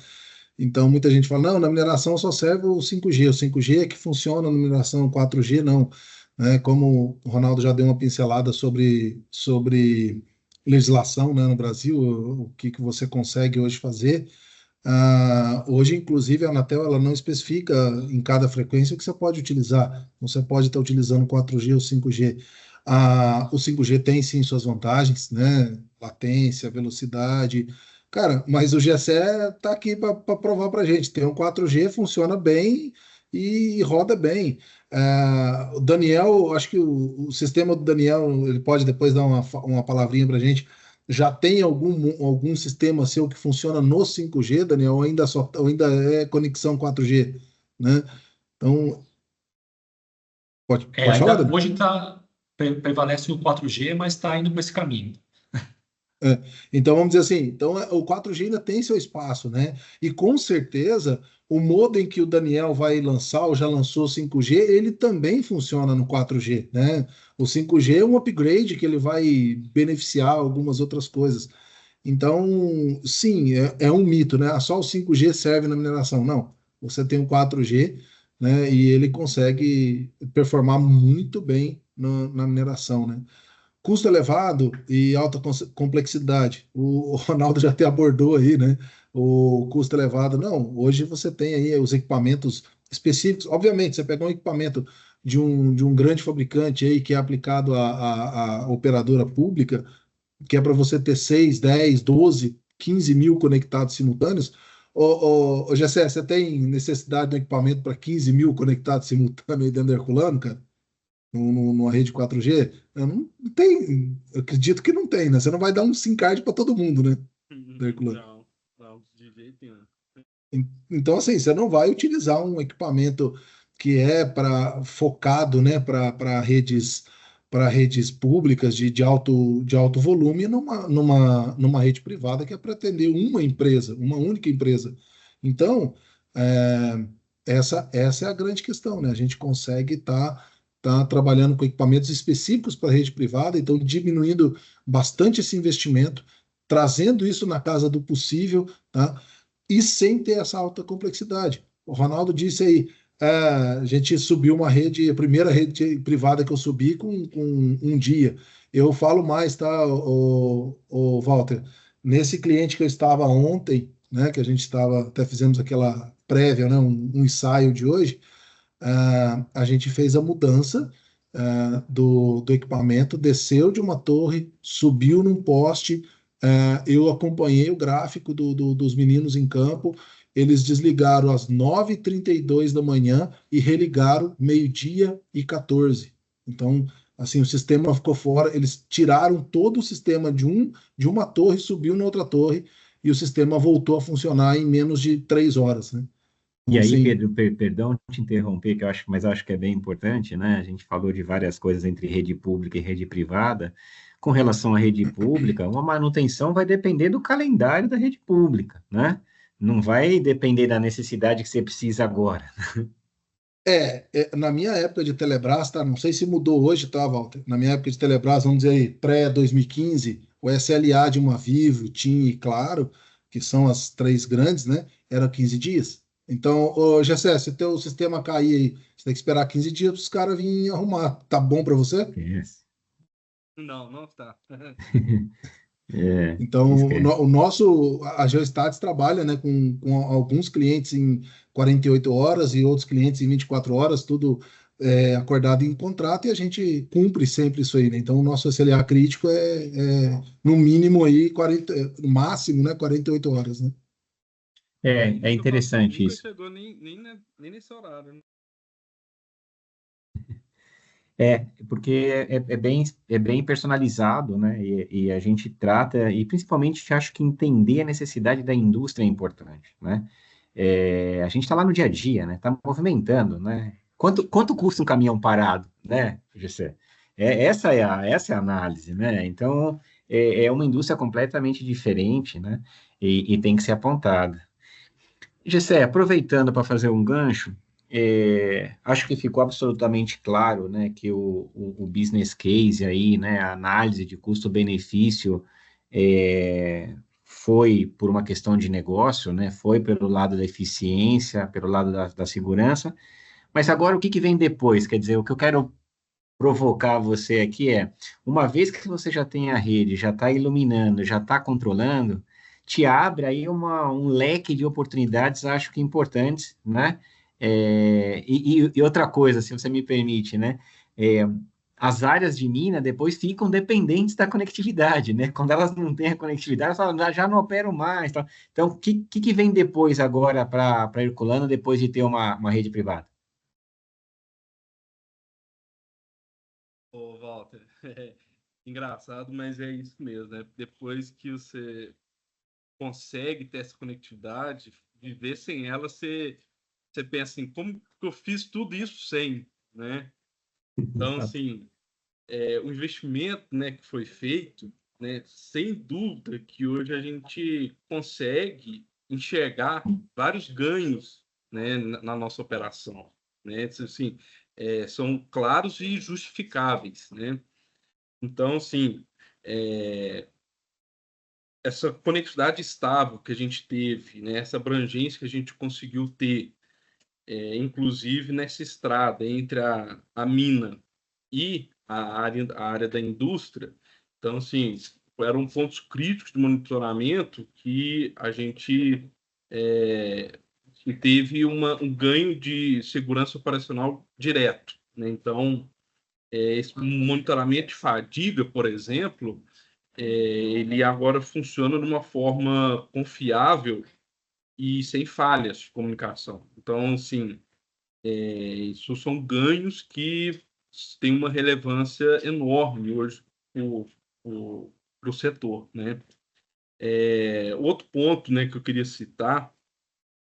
Então, muita gente fala, não, na mineração só serve o 5G. O 5G é que funciona na mineração, 4G não. Né? Como o Ronaldo já deu uma pincelada sobre legislação, né, no Brasil, o que você consegue hoje fazer. Hoje, inclusive, a Anatel ela não especifica em cada frequência que você pode utilizar. Você pode estar utilizando 4G ou 5G. O 5G tem sim suas vantagens, né? Latência, velocidade. Cara, mas o GSE está aqui para provar para a gente. Tem um 4G, funciona bem e roda bem. O Daniel, acho que o sistema do Daniel, ele pode depois dar uma palavrinha para a gente. Já tem algum sistema seu que funciona no 5G, Daniel, ou ainda é conexão 4G, né? Então, pode falar, Daniel? Hoje prevalece o 4G, mas está indo para esse caminho. Então, vamos dizer assim, então, o 4G ainda tem seu espaço, né? E com certeza, o modem que o Daniel vai lançar, ou já lançou o 5G, ele também funciona no 4G, né? O 5G é um upgrade que ele vai beneficiar algumas outras coisas. Então, sim, é um mito, né? Só o 5G serve na mineração. Não, você tem o 4G, né? E ele consegue performar muito bem na mineração, né? Custo elevado e alta complexidade. O Ronaldo já até abordou aí, né? O custo elevado. Não, hoje você tem aí os equipamentos específicos. Obviamente, você pega um equipamento de um grande fabricante aí que é aplicado à operadora pública, que é para você ter 6, 10, 12, 15 mil conectados simultâneos. Ô, Gessé, você tem necessidade de um equipamento para 15 mil conectados simultâneos aí dentro da Herculano, cara? Numa rede 4G? Não tem, eu acredito que não tem, né? Você não vai dar um SIM card para todo mundo, né? Não, de jeito nenhum. Então, assim, você não vai utilizar um equipamento que é focado, né, para redes públicas de alto volume numa rede privada que é para atender uma única empresa. Então, essa é a grande questão, né? A gente consegue estar trabalhando com equipamentos específicos para a rede privada, então diminuindo bastante esse investimento, trazendo isso na casa do possível, tá? E sem ter essa alta complexidade. O Ronaldo disse aí, a gente subiu a primeira rede privada que eu subi com um dia. Eu falo mais, tá, o Walter? Nesse cliente que eu estava ontem, né, que a gente até fizemos aquela prévia, né, um ensaio de hoje, a gente fez a mudança do equipamento, desceu de uma torre, subiu num poste, eu acompanhei o gráfico dos meninos em campo. Eles desligaram às 9h32 da manhã e religaram meio-dia e 14. Então, assim, o sistema ficou fora. Eles tiraram todo o sistema de uma torre, subiu na outra torre, e o sistema voltou a funcionar em menos de 3 horas, né? E Então, aí, assim, Pedro, perdão te interromper, mas eu acho que é bem importante, né? A gente falou de várias coisas entre rede pública e rede privada. Com relação à rede pública, uma manutenção vai depender do calendário da rede pública, né? Não vai depender da necessidade que você precisa agora. na minha época de Telebrás, tá? Não sei se mudou hoje, tá, Walter? Na minha época de Telebrás, vamos dizer aí, pré-2015, o SLA de uma Vivo, TIM e Claro, que são as três grandes, né? Era 15 dias. Então, ô, Gessé, se teu sistema cair aí, você tem que esperar 15 dias para os caras virem arrumar. Tá bom para você? Yes. Não, não está. Então, esquece. a Geostats trabalha, né, com alguns clientes em 48 horas e outros clientes em 24 horas, tudo acordado em contrato, e a gente cumpre sempre isso aí, né? Então, o nosso SLA crítico no mínimo aí 40, no máximo, né, 48 horas, né? É interessante Nunca isso. chegou nem nesse horário, né? Porque é bem personalizado, né? E a gente trata, e principalmente acho que entender a necessidade da indústria é importante, né? A gente está lá no dia a dia, né? Está movimentando, né? Quanto custa um caminhão parado, né, Gessé? Essa é a análise, né? Então, é uma indústria completamente diferente, né? E tem que ser apontada. Gessé, aproveitando para fazer um gancho, acho que ficou absolutamente claro, né, que o business case aí, né, a análise de custo-benefício foi por uma questão de negócio, né, foi pelo lado da eficiência, pelo lado da segurança, mas agora o que vem depois? Quer dizer, o que eu quero provocar você aqui uma vez que você já tem a rede, já está iluminando, já está controlando, te abre aí um leque de oportunidades, acho que importantes, né? E outra coisa, se você me permite, né? As áreas de mina depois ficam dependentes da conectividade, né? Quando elas não têm a conectividade, elas falam, já não operam mais. Tá? Então, o que vem depois agora para Herculano, depois de ter uma rede privada? Ô, Walter, engraçado, mas é isso mesmo, né? Depois que você consegue ter essa conectividade, viver sem ela, você pensa assim, como que eu fiz tudo isso sem, né? Então, assim, o investimento, né, que foi feito, né, sem dúvida que hoje a gente consegue enxergar vários ganhos, né, na nossa operação, né? Assim, são claros e justificáveis, né? Então, assim, essa conectividade estável que a gente teve, né, essa abrangência que a gente conseguiu ter, inclusive nessa estrada entre a mina e a área da indústria. Então, assim, eram pontos críticos de monitoramento que a gente teve um ganho de segurança operacional direto, né? Então, esse monitoramento de fadiga, por exemplo, ele agora funciona de uma forma confiável e sem falhas de comunicação. Então, assim, isso são ganhos que têm uma relevância enorme hoje para o setor, né? Outro ponto, né, que eu queria citar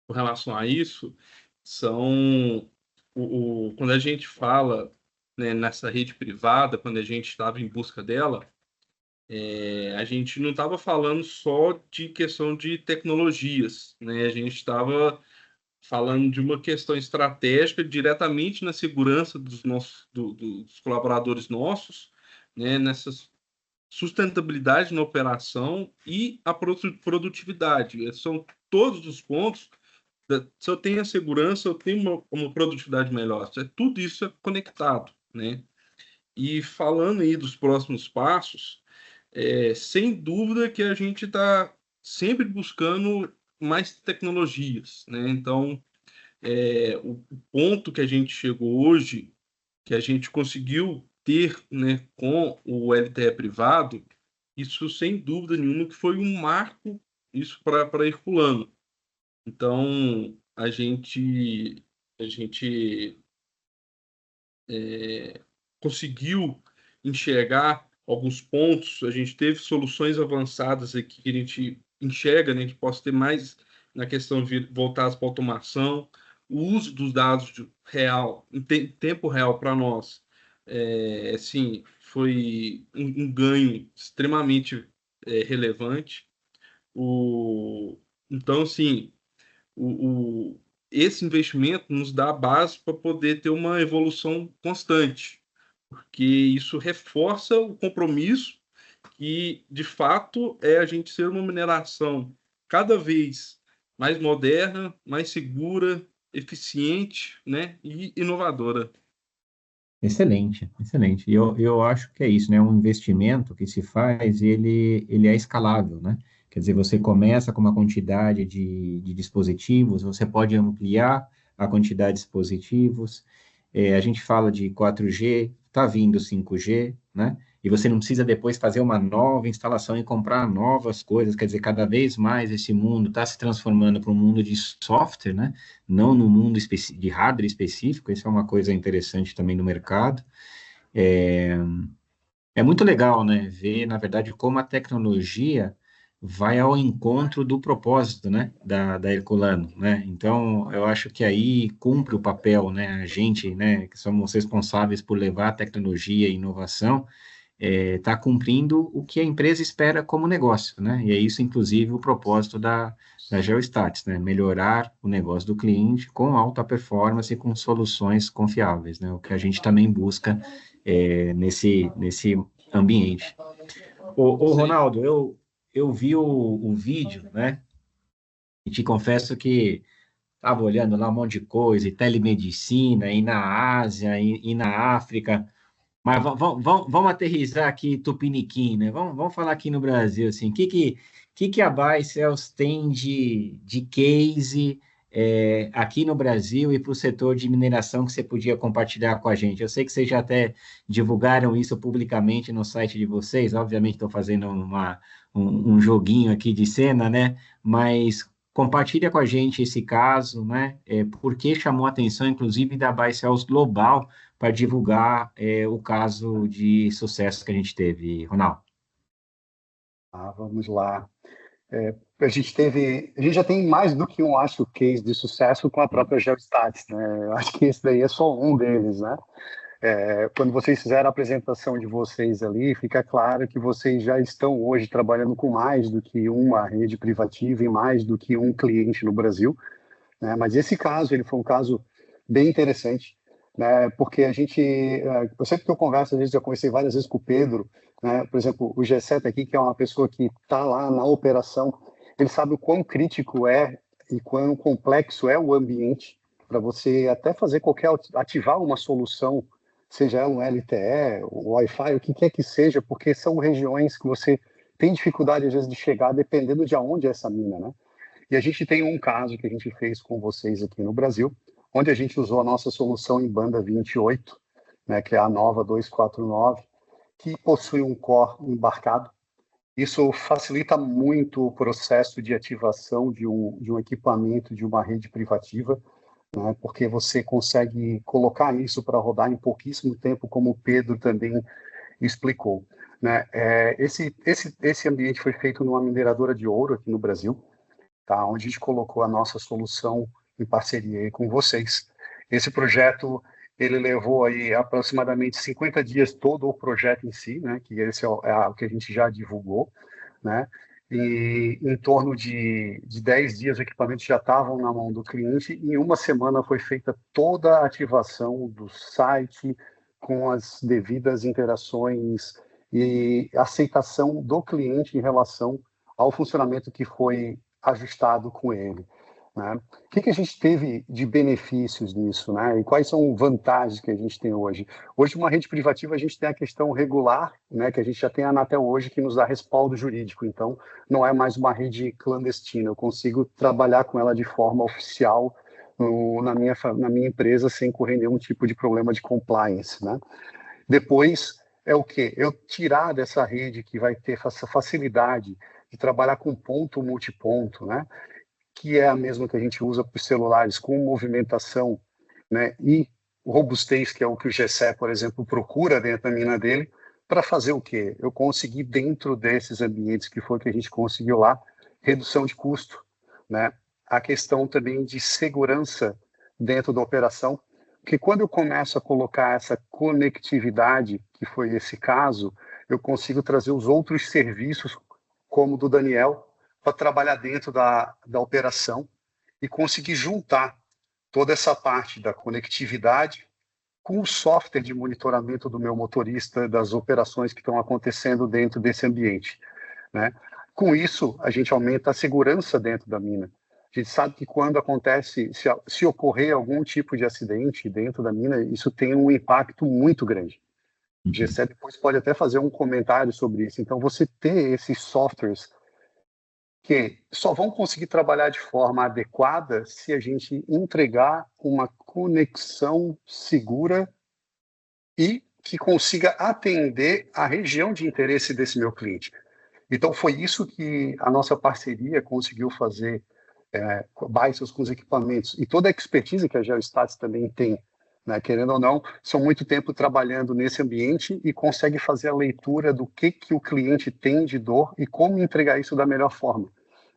com relação a isso são quando a gente fala, né, nessa rede privada, quando a gente estava em busca dela, a gente não estava falando só de questão de tecnologias, né? A gente estava falando de uma questão estratégica diretamente na segurança dos colaboradores nossos, né? Nessa sustentabilidade na operação e a produtividade. São todos os pontos. Se eu tenho a segurança, eu tenho uma produtividade melhor. Tudo isso é conectado, né? E falando aí dos próximos passos, sem dúvida que a gente está sempre buscando mais tecnologias, né? Então, o ponto que a gente chegou hoje, que a gente conseguiu ter, né, com o LTE privado, isso, sem dúvida nenhuma, que foi um marco isso para Herculano. Então, a gente conseguiu enxergar alguns pontos, a gente teve soluções avançadas aqui que a gente enxerga, né, que possa ter mais na questão de voltadas para automação, o uso dos dados real, em tempo real para nós, assim, foi um ganho extremamente relevante. Então, assim, esse investimento nos dá a base para poder ter uma evolução constante, porque isso reforça o compromisso que, de fato, é a gente ser uma mineração cada vez mais moderna, mais segura, eficiente, né, e inovadora. Excelente, excelente. E eu acho que é isso, né? Um investimento que se faz, ele é escalável, né? Quer dizer, você começa com uma quantidade de dispositivos, você pode ampliar a quantidade de dispositivos. A gente fala de 4G, está vindo 5G, né? E você não precisa depois fazer uma nova instalação e comprar novas coisas. Quer dizer, cada vez mais esse mundo está se transformando para um mundo de software, né? Não no mundo de hardware específico. Isso é uma coisa interessante também no mercado. É muito legal, né? Ver, na verdade, como a tecnologia vai ao encontro do propósito, né, da Herculano, né? Então, eu acho que aí cumpre o papel, né? A gente, né, que somos responsáveis por levar a tecnologia e inovação, está cumprindo o que a empresa espera como negócio, né? E é isso, inclusive, o propósito da GeoStats, né? Melhorar o negócio do cliente com alta performance e com soluções confiáveis, né? O que a gente também busca nesse ambiente. Ô Ronaldo, eu vi o vídeo, né? E te confesso que estava olhando lá um monte de coisa, e telemedicina, e na Ásia, e na África. Mas vamos aterrissar aqui Tupiniquim, né? Vamos falar aqui no Brasil, assim, o que a Bicels tem de case aqui no Brasil e para o setor de mineração que você podia compartilhar com a gente? Eu sei que vocês já até divulgaram isso publicamente no site de vocês, obviamente estou fazendo um joguinho aqui de cena, né? Mas compartilha com a gente esse caso, né? Por que chamou a atenção, inclusive, da Bicels Global para divulgar o caso de sucesso que a gente teve, Ronaldo? Vamos lá. A gente já tem mais do que acho, case de sucesso com a própria GeoStats, né? Eu acho que esse daí é só um deles, né? Quando vocês fizeram a apresentação de vocês ali, fica claro que vocês já estão hoje trabalhando com mais do que uma rede privativa e mais do que um cliente no Brasil, né? Mas esse caso, ele foi um caso bem interessante, né? Porque eu sempre que eu converso, às vezes eu conversei várias vezes com o Pedro, né? Por exemplo, o G7 aqui, que é uma pessoa que está lá na operação, ele sabe o quão crítico e quão complexo é o ambiente para você até ativar uma solução, seja ela um LTE, um Wi-Fi, o que quer que seja, porque são regiões que você tem dificuldade, às vezes, de chegar, dependendo de onde é essa mina, né? E a gente tem um caso que a gente fez com vocês aqui no Brasil, onde a gente usou a nossa solução em banda 28, né, que é a nova 249, que possui um core embarcado. Isso facilita muito o processo de ativação de um equipamento de uma rede privativa, né, porque você consegue colocar isso para rodar em pouquíssimo tempo, como o Pedro também explicou, né? Esse ambiente foi feito numa mineradora de ouro aqui no Brasil, tá? Onde a gente colocou a nossa solução em parceria aí com vocês. Esse projeto, ele levou aí aproximadamente 50 dias, todo o projeto em si, né? Que esse é o que a gente já divulgou, né? E em torno de 10 dias os equipamentos já estavam na mão do cliente, e em uma semana foi feita toda a ativação do site, com as devidas interações e aceitação do cliente em relação ao funcionamento que foi ajustado com ele, né? O que a gente teve de benefícios nisso, né? E quais são vantagens que a gente tem hoje? Hoje, uma rede privativa, a gente tem a questão regular, né? Que a gente já tem a Anatel hoje, que nos dá respaldo jurídico. Então, não é mais uma rede clandestina. Eu consigo trabalhar com ela de forma oficial na minha empresa, sem correr nenhum tipo de problema de compliance, né? Depois, é o quê? Eu tirar dessa rede que vai ter essa facilidade de trabalhar com ponto multiponto, né? Que é a mesma que a gente usa para os celulares, com movimentação, né? E robustez, que é o que o GCE, por exemplo, procura dentro da mina dele, para fazer o quê? Eu consegui, dentro desses ambientes que foi que a gente conseguiu lá, redução de custo, né? A questão também de segurança dentro da operação, porque quando eu começo a colocar essa conectividade, que foi esse caso, eu consigo trazer os outros serviços, como o do Daniel, para trabalhar dentro da operação e conseguir juntar toda essa parte da conectividade com o software de monitoramento do meu motorista, das operações que estão acontecendo dentro desse ambiente, né? Com isso, a gente aumenta a segurança dentro da mina. A gente sabe que quando acontece, se ocorrer algum tipo de acidente dentro da mina, isso tem um impacto muito grande. O GCE depois pode até fazer um comentário sobre isso. Então, você ter esses softwares que só vão conseguir trabalhar de forma adequada se a gente entregar uma conexão segura e que consiga atender a região de interesse desse meu cliente. Então, foi isso que a nossa parceria conseguiu fazer, baixos com os equipamentos. E toda a expertise que a Geostats também tem, né, querendo ou não, são muito tempo trabalhando nesse ambiente e consegue fazer a leitura do que o cliente tem de dor e como entregar isso da melhor forma,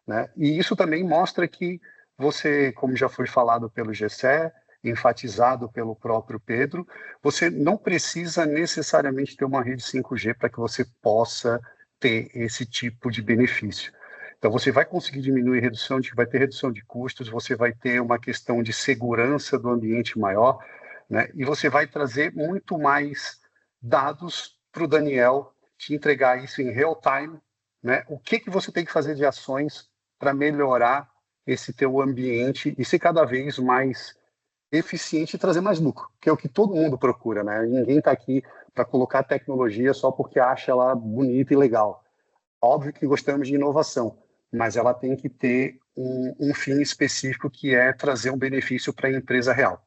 né? E isso também mostra que você, como já foi falado pelo GCE, enfatizado pelo próprio Pedro, você não precisa necessariamente ter uma rede 5G para que você possa ter esse tipo de benefício. Então, você vai conseguir diminuir vai ter redução de custos, você vai ter uma questão de segurança do ambiente maior, né? E você vai trazer muito mais dados para o Daniel te entregar isso em real time, né? O que você tem que fazer de ações para melhorar esse teu ambiente e ser cada vez mais eficiente e trazer mais lucro, que é o que todo mundo procura, né? Ninguém está aqui para colocar tecnologia só porque acha ela bonita e legal. Óbvio que gostamos de inovação, mas ela tem que ter um fim específico, que é trazer um benefício para a empresa real.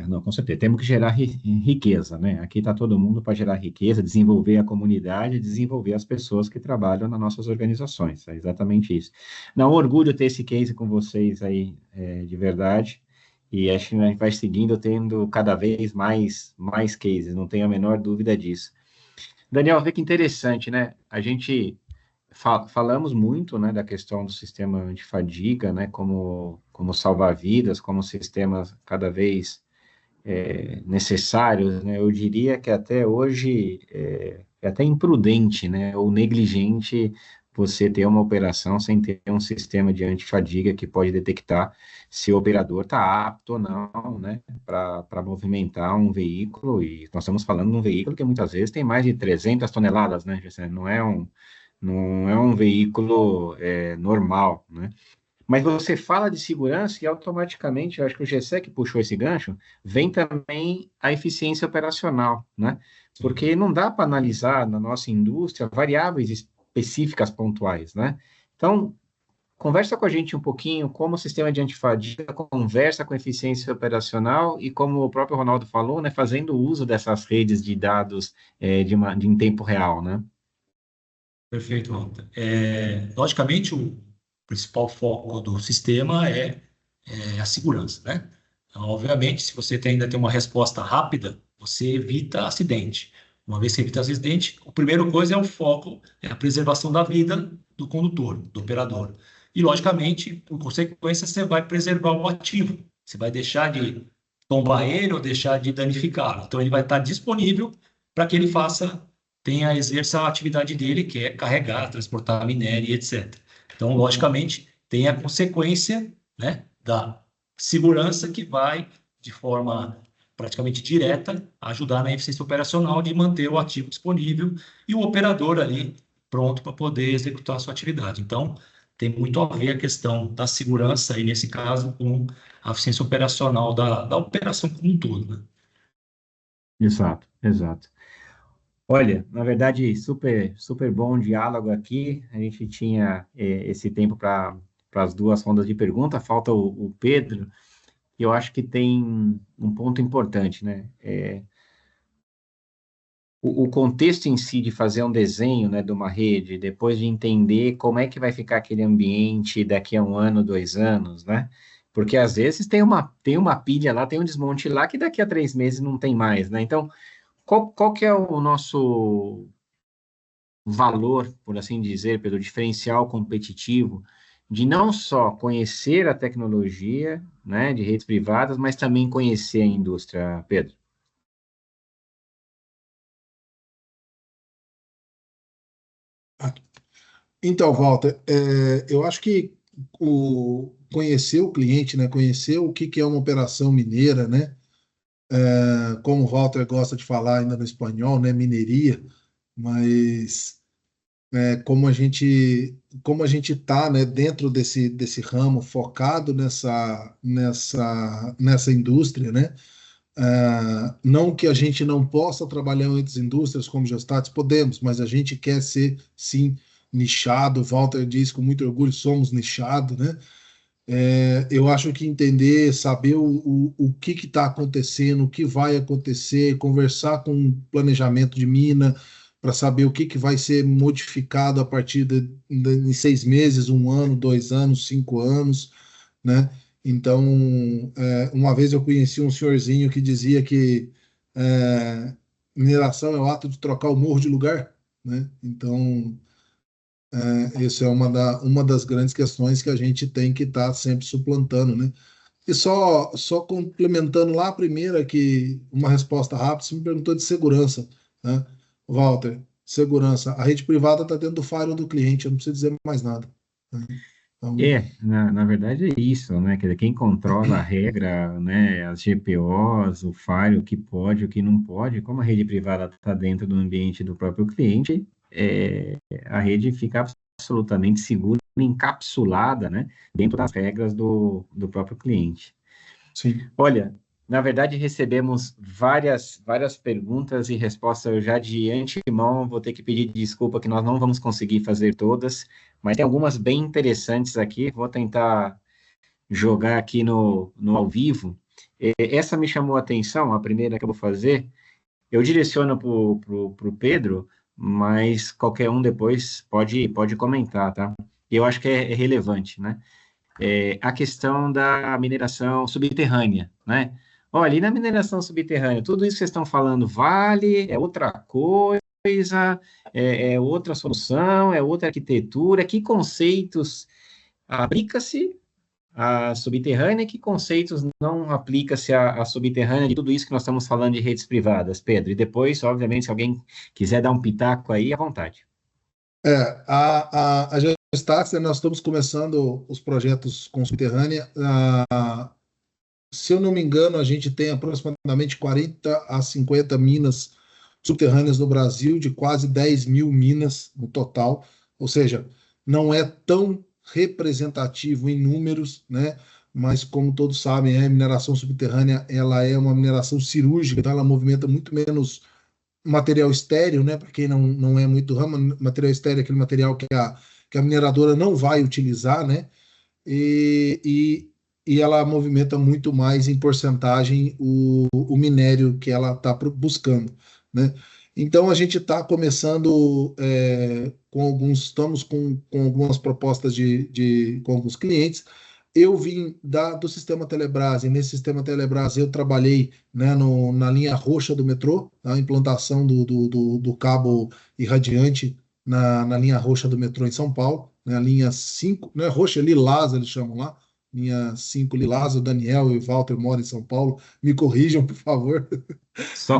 Não, com certeza. Temos que gerar riqueza, né? Aqui está todo mundo para gerar riqueza, desenvolver a comunidade, desenvolver as pessoas que trabalham nas nossas organizações. É exatamente isso. Não, um orgulho ter esse case com vocês aí, de verdade. E acho que a gente vai seguindo, tendo cada vez mais cases, não tenho a menor dúvida disso. Daniel, vê que interessante, né? A gente falamos muito, né, da questão do sistema antifadiga, né, como salvar vidas, como sistemas cada vez necessários, né? Eu diria que até hoje é até imprudente, né, ou negligente você ter uma operação sem ter um sistema de antifadiga que pode detectar se o operador está apto ou não, né, para movimentar um veículo. E nós estamos falando de um veículo que muitas vezes tem mais de 300 toneladas, né? Não é um veículo normal, né? Mas você fala de segurança e automaticamente, eu acho que o GCE que puxou esse gancho, vem também a eficiência operacional, né? Porque não dá para analisar na nossa indústria variáveis específicas pontuais, né? Então, conversa com a gente um pouquinho como o sistema de antifadiga conversa com a eficiência operacional e, como o próprio Ronaldo falou, né, fazendo uso dessas redes de dados em tempo real, né? Perfeito, Walter. Logicamente, o principal foco do sistema é a segurança, né? Então, obviamente, se você ainda tem uma resposta rápida, você evita acidente. Uma vez que evita acidente, a primeira coisa é o foco, é a preservação da vida do condutor, do operador. E, logicamente, por consequência, você vai preservar o ativo. Você vai deixar de tombar ele ou deixar de danificá-lo. Então, ele vai estar disponível para que ele exerça a atividade dele, que é carregar, transportar minério, etc. Então, logicamente, tem a consequência, né, da segurança, que vai, de forma praticamente direta, ajudar na eficiência operacional de manter o ativo disponível e o operador ali pronto para poder executar a sua atividade. Então, tem muito a ver a questão da segurança, aí, nesse caso, com a eficiência operacional da operação como um todo, né? Exato, exato. Olha, na verdade, super, super bom diálogo aqui. A gente tinha esse tempo para as duas rondas de pergunta. Falta o Pedro, e eu acho que tem um ponto importante, né? o contexto em si de fazer um desenho, né, de uma rede, depois de entender como é que vai ficar aquele ambiente daqui a 1 ano, 2 anos, né? Porque às vezes tem uma pilha lá, tem um desmonte lá que daqui a 3 meses não tem mais, né? Então, qual que é o nosso valor, por assim dizer, pelo diferencial competitivo, de não só conhecer a tecnologia, né, de redes privadas, mas também conhecer a indústria, Pedro? Então, Walter, eu acho que conhecer o cliente, né, conhecer o que é uma operação mineira, né, como o Walter gosta de falar ainda no espanhol, né, mineria, mas como a gente está, né, dentro desse ramo focado nessa indústria, né, não que a gente não possa trabalhar em outras indústrias como Geostatos, podemos, mas a gente quer ser, sim, nichado. O Walter diz com muito orgulho, somos nichado, né? Eu acho que entender, saber o que está acontecendo, o que vai acontecer, conversar com o planejamento de mina para saber o que vai ser modificado a partir de 6 meses, 1 ano, 2 anos, 5 anos, né? Então, uma vez eu conheci um senhorzinho que dizia que mineração é o ato de trocar o morro de lugar, né? Então, isso é uma das grandes questões que a gente tem que estar sempre suplantando, né? E só complementando lá a primeira, que uma resposta rápida, você me perguntou de segurança, né? Walter, segurança. A rede privada está dentro do firewall do cliente, eu não preciso dizer mais nada, né? Então, Na verdade é isso, né? Quer dizer, quem controla a regra, né? As GPOs, o firewall, o que pode, o que não pode, como a rede privada está dentro do ambiente do próprio cliente, a rede fica absolutamente segura, encapsulada, né? Dentro das regras do próprio cliente. sim. Olha, na verdade recebemos várias perguntas e respostas. Eu já de antemão vou ter que pedir desculpa que nós não vamos conseguir fazer todas, mas tem algumas bem interessantes aqui. Vou tentar jogar aqui no ao vivo. Essa me chamou a atenção, a primeira que eu vou fazer. Eu direciono para o Pedro, mas qualquer um depois pode comentar, tá? Eu acho que é relevante, né? A questão da mineração subterrânea, né? Olha, ali na mineração subterrânea, tudo isso que vocês estão falando vale, é outra coisa, é outra solução, é outra arquitetura, que conceitos aplica-se à subterrânea, que conceitos não aplica-se à subterrânea, de tudo isso que nós estamos falando de redes privadas, Pedro? E depois, obviamente, se alguém quiser dar um pitaco aí, à vontade. A Geostats, né, nós estamos começando os projetos com subterrânea. Se eu não me engano, a gente tem aproximadamente 40 a 50 minas subterrâneas no Brasil, de quase 10 mil minas no total. Ou seja, não é tão representativo em números, né? Mas como todos sabem, a mineração subterrânea ela é uma mineração cirúrgica, então ela movimenta muito menos material estéreo, né? Para quem não é muito do ramo, material estéreo é aquele material que a mineradora não vai utilizar, né? E ela movimenta muito mais em porcentagem o minério que ela está buscando, né? Então a gente está começando estamos com algumas propostas com alguns clientes. Eu vim do sistema Telebrás, e nesse sistema Telebrás eu trabalhei, né, na linha roxa do metrô, a implantação do cabo irradiante na linha roxa do metrô em São Paulo, né, a linha 5, né, roxa lilás, eles chamam lá, linha 5 lilás. O Daniel e o Walter moram em São Paulo, me corrijam, por favor. Só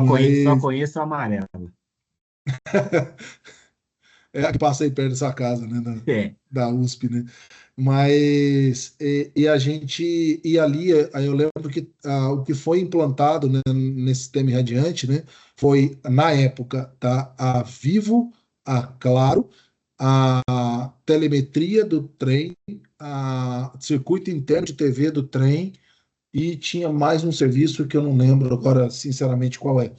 conheço a amarela. É a que passa aí perto dessa casa, né, da USP, né? Mas aí eu lembro que o que foi implantado, né, nesse sistema irradiante, né, foi na época, tá, a Vivo, a Claro, a telemetria do trem, a circuito interno de TV do trem, e tinha mais um serviço que eu não lembro agora, sinceramente, qual é.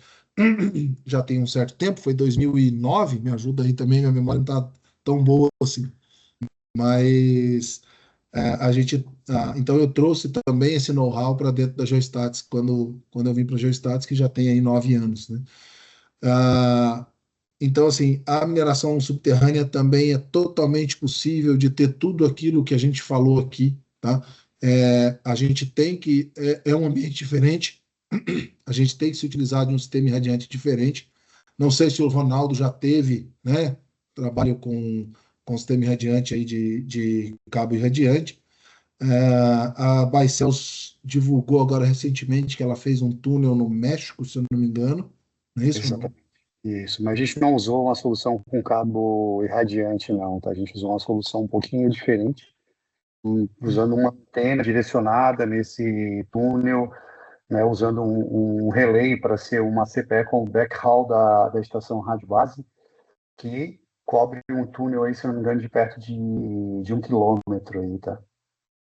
Já tem um certo tempo, foi 2009, me ajuda aí também, minha memória não está tão boa assim. Mas então eu trouxe também esse know-how para dentro da Geostats quando eu vim para a Geostats, que já tem aí 9 anos, né? Então, assim, a mineração subterrânea também é totalmente possível de ter tudo aquilo que a gente falou aqui, tá? A gente tem que... É um ambiente diferente, a gente tem que se utilizar de um sistema irradiante diferente. Não sei se o Ronaldo já teve, né, trabalho com sistema irradiante aí de cabo irradiante. A Bicels divulgou agora recentemente que ela fez um túnel no México, se eu não me engano. Não é isso, Ronaldo? Exatamente. Isso, mas a gente não usou uma solução com cabo irradiante, não, tá? A gente usou uma solução um pouquinho diferente, usando uma antena direcionada nesse túnel, né, usando um relay para ser uma CPE com o backhaul da estação rádio base, que cobre um túnel aí, se não me engano, de perto de 1 quilômetro aí, tá?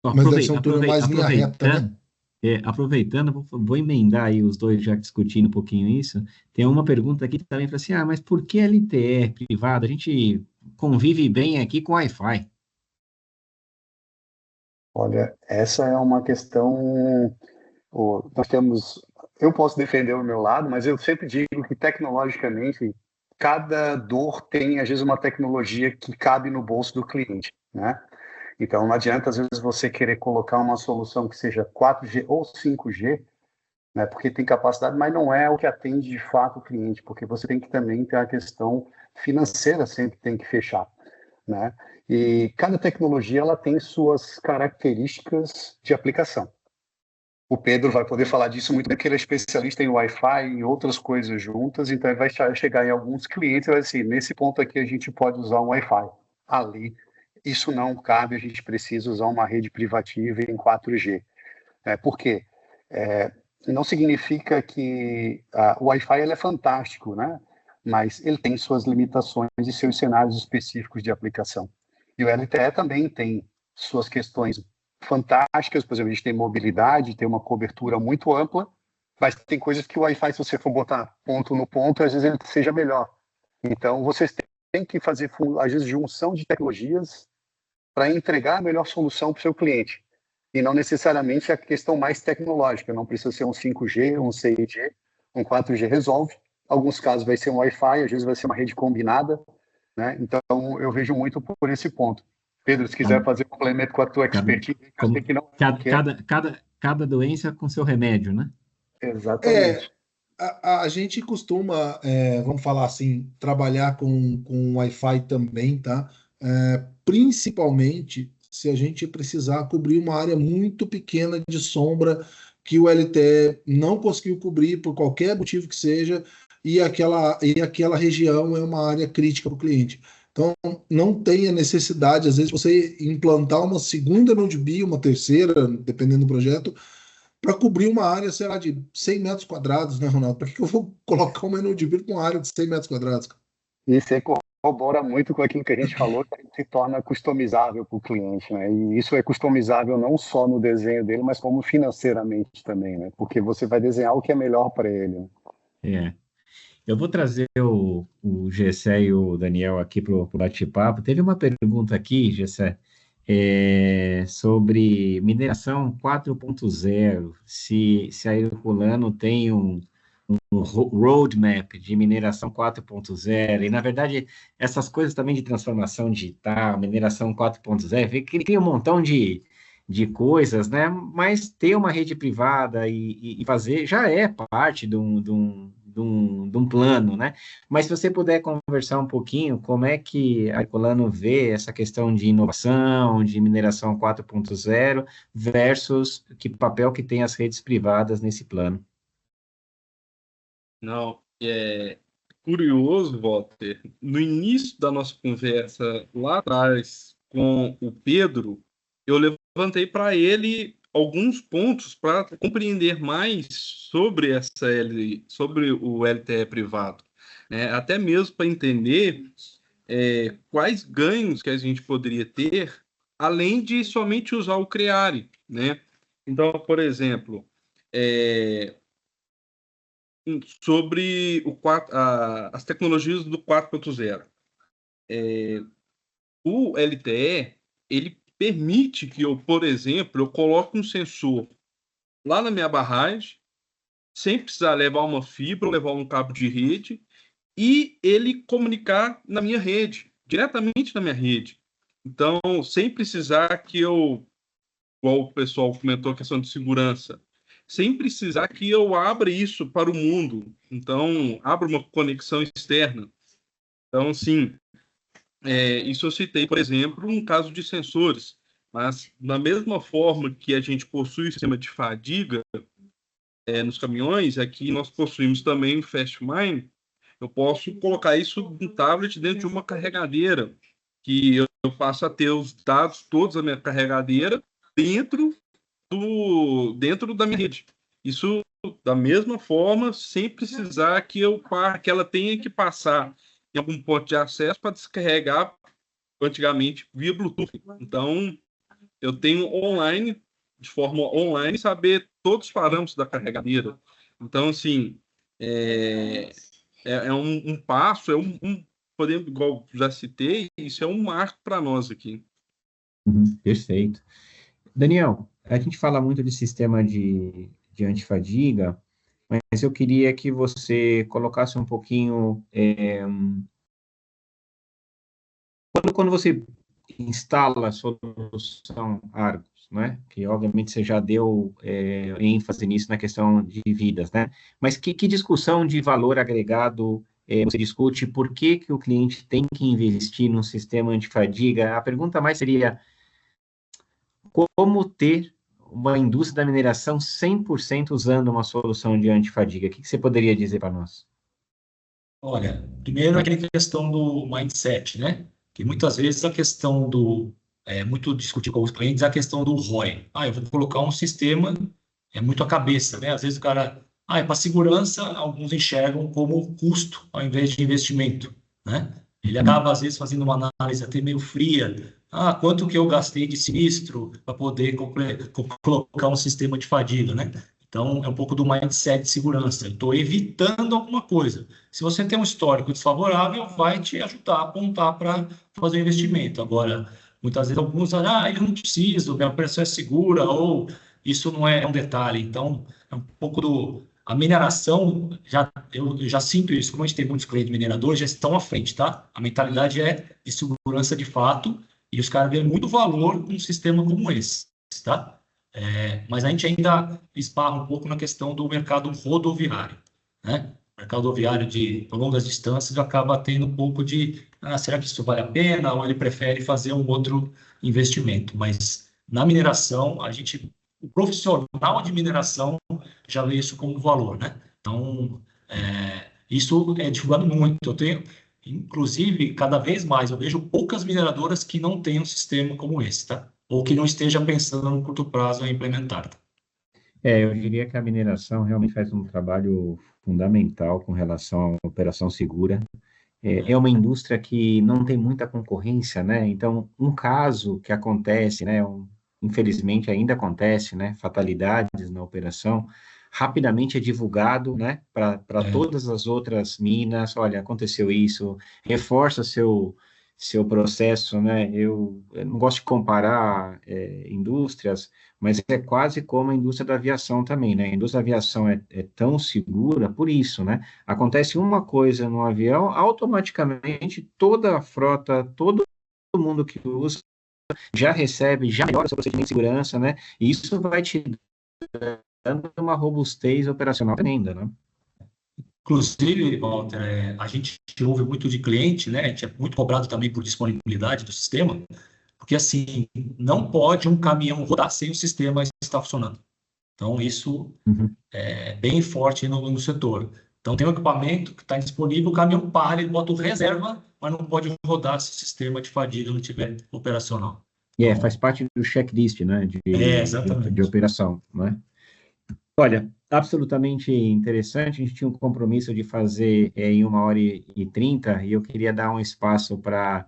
Mas deve ser um túnel mais linha reta, né? Aproveitando, vou emendar aí os dois, já discutindo um pouquinho isso. Tem uma pergunta aqui também, fala assim, mas por que LTE privado? A gente convive bem aqui com Wi-Fi. Olha, essa é uma questão... Nós temos... Eu posso defender o meu lado, mas eu sempre digo que, tecnologicamente, cada dor tem, às vezes, uma tecnologia que cabe no bolso do cliente, né? Então, não adianta, às vezes, você querer colocar uma solução que seja 4G ou 5G, né, porque tem capacidade, mas não é o que atende de fato o cliente, porque você tem que também ter a questão financeira, sempre tem que fechar, né? E cada tecnologia ela tem suas características de aplicação. O Pedro vai poder falar disso muito bem, porque ele é especialista em Wi-Fi e outras coisas juntas, então ele vai chegar em alguns clientes e vai dizer, nesse ponto aqui a gente pode usar um Wi-Fi. Ali, isso não cabe, a gente precisa usar uma rede privativa em 4G. Por quê? Não significa que o Wi-Fi ele é fantástico, né? Mas ele tem suas limitações e seus cenários específicos de aplicação. E o LTE também tem suas questões fantásticas, por exemplo, a gente tem mobilidade, tem uma cobertura muito ampla, mas tem coisas que o Wi-Fi, se você for botar ponto no ponto, às vezes ele seja melhor. Então, vocês têm que fazer, às vezes, junção de tecnologias para entregar a melhor solução para o seu cliente. E não necessariamente a questão mais tecnológica, não precisa ser um 5G, um 6G, um 4G resolve. Em alguns casos vai ser um Wi-Fi, às vezes vai ser uma rede combinada, né? Então, eu vejo muito por esse ponto. Pedro, se quiser fazer complemento com a tua expertise, eu sei que não... Cada doença com seu remédio, né? Exatamente. A gente costuma, vamos falar assim, trabalhar com Wi-Fi também, tá? Principalmente se a gente precisar cobrir uma área muito pequena de sombra que o LTE não conseguiu cobrir por qualquer motivo que seja, e aquela região é uma área crítica para o cliente. Então, não tem a necessidade, às vezes, você implantar uma segunda Node-B, uma terceira, dependendo do projeto, para cobrir uma área, sei lá, de 100 metros quadrados, né, Ronaldo? Para que eu vou colocar uma Node-B com uma área de 100 metros quadrados? Isso aí corrobora muito com aquilo que a gente falou, que se torna customizável para o cliente, né? E isso é customizável não só no desenho dele, mas como financeiramente também, né? Porque você vai desenhar o que é melhor para ele. Eu vou trazer o Gessé e o Daniel aqui para o bate-papo. Teve uma pergunta aqui, Gessé, sobre mineração 4.0, se a Herculano tem um roadmap de mineração 4.0, e na verdade essas coisas também de transformação digital, mineração 4.0, vê que tem um montão de coisas, né? Mas ter uma rede privada e fazer já é parte de um plano, né? Mas se você puder conversar um pouquinho, como é que a Herculano vê essa questão de inovação, de mineração 4.0 versus que papel que tem as redes privadas nesse plano? Não, é curioso, Walter. No início da nossa conversa lá atrás com o Pedro, eu levantei para ele alguns pontos para compreender mais sobre sobre o LTE privado, né? Até mesmo para entender quais ganhos que a gente poderia ter, além de somente usar o Creare, né? Então, por exemplo, sobre as tecnologias do 4.0. O LTE, ele permite que eu, por exemplo, eu coloque um sensor lá na minha barragem, sem precisar levar uma fibra ou levar um cabo de rede, e ele comunicar na minha rede, diretamente na minha rede. Então, sem precisar que eu, igual o pessoal comentou, a questão de segurança, sem precisar que eu abra isso para o mundo. Então, abra uma conexão externa. Então, sim, isso eu citei, por exemplo, um caso de sensores. Mas, da mesma forma que a gente possui o sistema de fadiga nos caminhões, aqui nós possuímos também o Fastmine. Eu posso colocar isso no tablet dentro de uma carregadeira, que eu passo a ter os dados todos da minha carregadeira dentro da minha rede. Isso da mesma forma, sem precisar que ela tenha que passar em algum ponto de acesso para descarregar antigamente via Bluetooth. Então, eu tenho online, de forma online, saber todos os parâmetros da carregadeira. Então, assim, um passo, podemos, igual já citei, isso é um marco para nós aqui. Perfeito. Daniel, a gente fala muito de sistema de antifadiga, mas eu queria que você colocasse um pouquinho... Quando você instala a solução Argos, né? Que obviamente você já deu ênfase nisso na questão de vidas, né? Mas que discussão de valor agregado você discute? Por que o cliente tem que investir num sistema antifadiga? A pergunta mais seria como ter uma indústria da mineração 100% usando uma solução de antifadiga? O que você poderia dizer para nós? Olha, primeiro aquela questão do mindset, né? Que muitas vezes a questão muito discutir com os clientes, a questão do ROI. Eu vou colocar um sistema, muito a cabeça, né? Às vezes o cara, para segurança, alguns enxergam como custo ao invés de investimento, né? Ele acaba, às vezes, fazendo uma análise até meio fria. Quanto que eu gastei de sinistro para poder colocar um sistema de fadiga, né? Então, é um pouco do mindset de segurança. Eu estou evitando alguma coisa. Se você tem um histórico desfavorável, vai te ajudar a apontar para fazer o investimento. Agora, muitas vezes alguns dizem, eu não preciso, minha operação é segura, ou isso não é um detalhe. Então, é um pouco a mineração, eu já sinto isso, como a gente tem muitos clientes mineradores, já estão à frente, tá? A mentalidade é de segurança de fato, e os caras veem muito valor num sistema como esse, tá? Mas a gente ainda esbarra um pouco na questão do mercado rodoviário, né? O mercado rodoviário de longas distâncias acaba tendo um pouco de, será que isso vale a pena? Ou ele prefere fazer um outro investimento? Mas na mineração, o profissional de mineração já vê isso como valor, né? Então, isso é divulgado muito. Eu tenho, inclusive, cada vez mais, eu vejo poucas mineradoras que não têm um sistema como esse, tá? Ou que não esteja pensando no curto prazo em implementar. Eu diria que a mineração realmente faz um trabalho fundamental com relação à operação segura. É uma indústria que não tem muita concorrência, né? Então, um caso que acontece, né? Infelizmente ainda acontece, né? Fatalidades na operação, rapidamente é divulgado, né? Para todas as outras minas. Olha, aconteceu isso, reforça seu processo, né? Eu não gosto de comparar indústrias, mas é quase como a indústria da aviação também, né? A indústria da aviação é tão segura por isso, né? Acontece uma coisa no avião, automaticamente toda a frota, todo mundo que usa já recebe, já melhora o seu procedimento de segurança, né? E isso vai te dando uma robustez operacional tremenda, né? Inclusive, Walter, a gente ouve muito de cliente, né? A gente é muito cobrado também por disponibilidade do sistema, porque assim, não pode um caminhão rodar sem o sistema estar funcionando. Então, isso é bem forte no setor. Então, tem um equipamento que está disponível, o caminhão para, ele bota o reserva, mas não pode rodar se o sistema de fadiga não estiver operacional. Então, faz parte do checklist, né? De operação, né? Olha, absolutamente interessante. A gente tinha um compromisso de fazer em 1h30 e eu queria dar um espaço para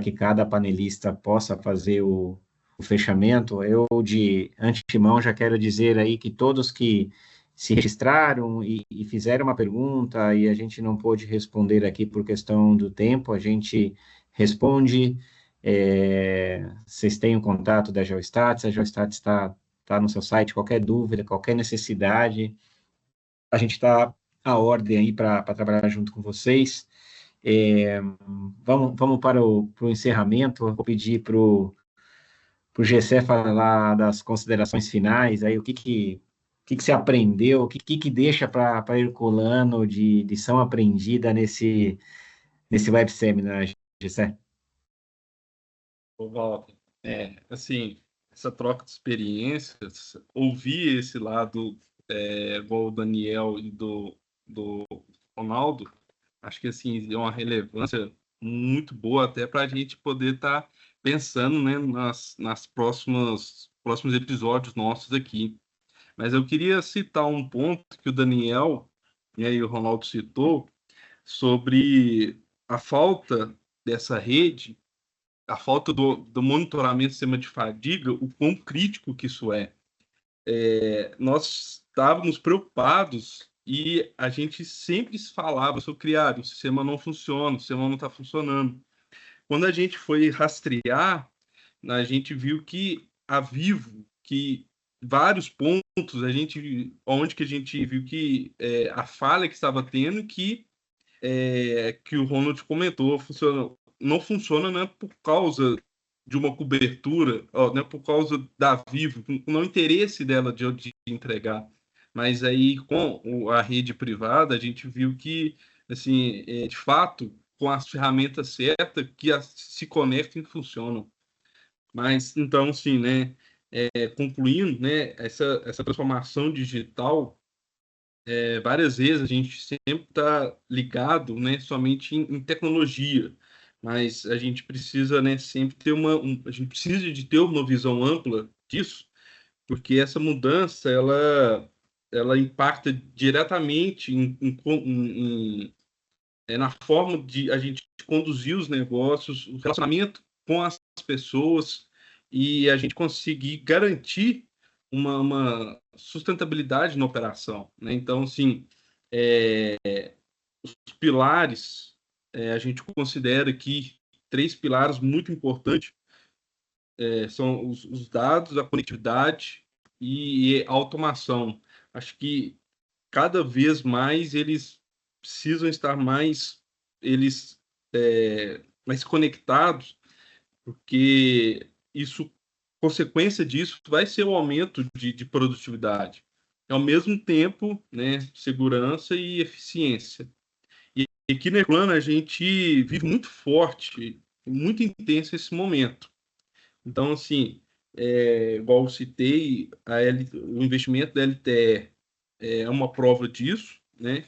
que cada panelista possa fazer o fechamento. Eu, de antemão, já quero dizer aí que todos que se registraram e fizeram uma pergunta e a gente não pôde responder aqui por questão do tempo, a gente responde. Vocês têm o contato da Geostats, a Geostats está no seu site, qualquer dúvida, qualquer necessidade, a gente está a ordem aí para trabalhar junto com vocês. Vamos para o encerramento. Eu vou pedir para o Gessé falar das considerações finais, aí o que você aprendeu, o que deixa para Herculano de lição aprendida nesse Web Seminar, Gessé? Ô, Walter, assim, essa troca de experiências, ouvir esse lado, igual o Daniel e do Ronaldo, acho que assim, é uma relevância muito boa até para a gente poder estar pensando, né, nas próximos episódios nossos aqui. Mas eu queria citar um ponto que o Daniel e aí o Ronaldo citou sobre a falta dessa rede, a falta do monitoramento do sistema de fadiga, o quão crítico que isso é. Nós estávamos preocupados e a gente sempre falava sobre criar, o sistema não funciona, o sistema não está funcionando. Quando a gente foi rastrear, a gente viu que a Vivo, que vários pontos, onde que a gente viu que a falha que estava tendo, que o Ronald comentou, não funciona, né, por causa de uma cobertura, né, por causa da Vivo, não interesse dela de entregar. Mas aí, com a rede privada, a gente viu que, assim, de fato, com as ferramentas certas, que se conectam e funcionam. Mas, então, sim, né, concluindo, né, essa transformação digital, várias vezes a gente sempre está ligado, né, somente em tecnologia, mas a gente precisa, né, sempre ter a gente precisa de ter uma visão ampla disso, porque essa mudança ela impacta diretamente na forma de a gente conduzir os negócios, o relacionamento com as pessoas e a gente conseguir garantir uma sustentabilidade na operação, né? Então, assim, os pilares, a gente considera aqui 3 pilares muito importantes, são os dados, a conectividade e a automação. Acho que cada vez mais eles precisam estar mais conectados, porque consequência disso vai ser o aumento de produtividade. Ao mesmo tempo, né, segurança e eficiência. E aqui na Herculano a gente vive muito forte, muito intenso esse momento. Então, assim, igual eu citei, o investimento da LTE é uma prova disso, né?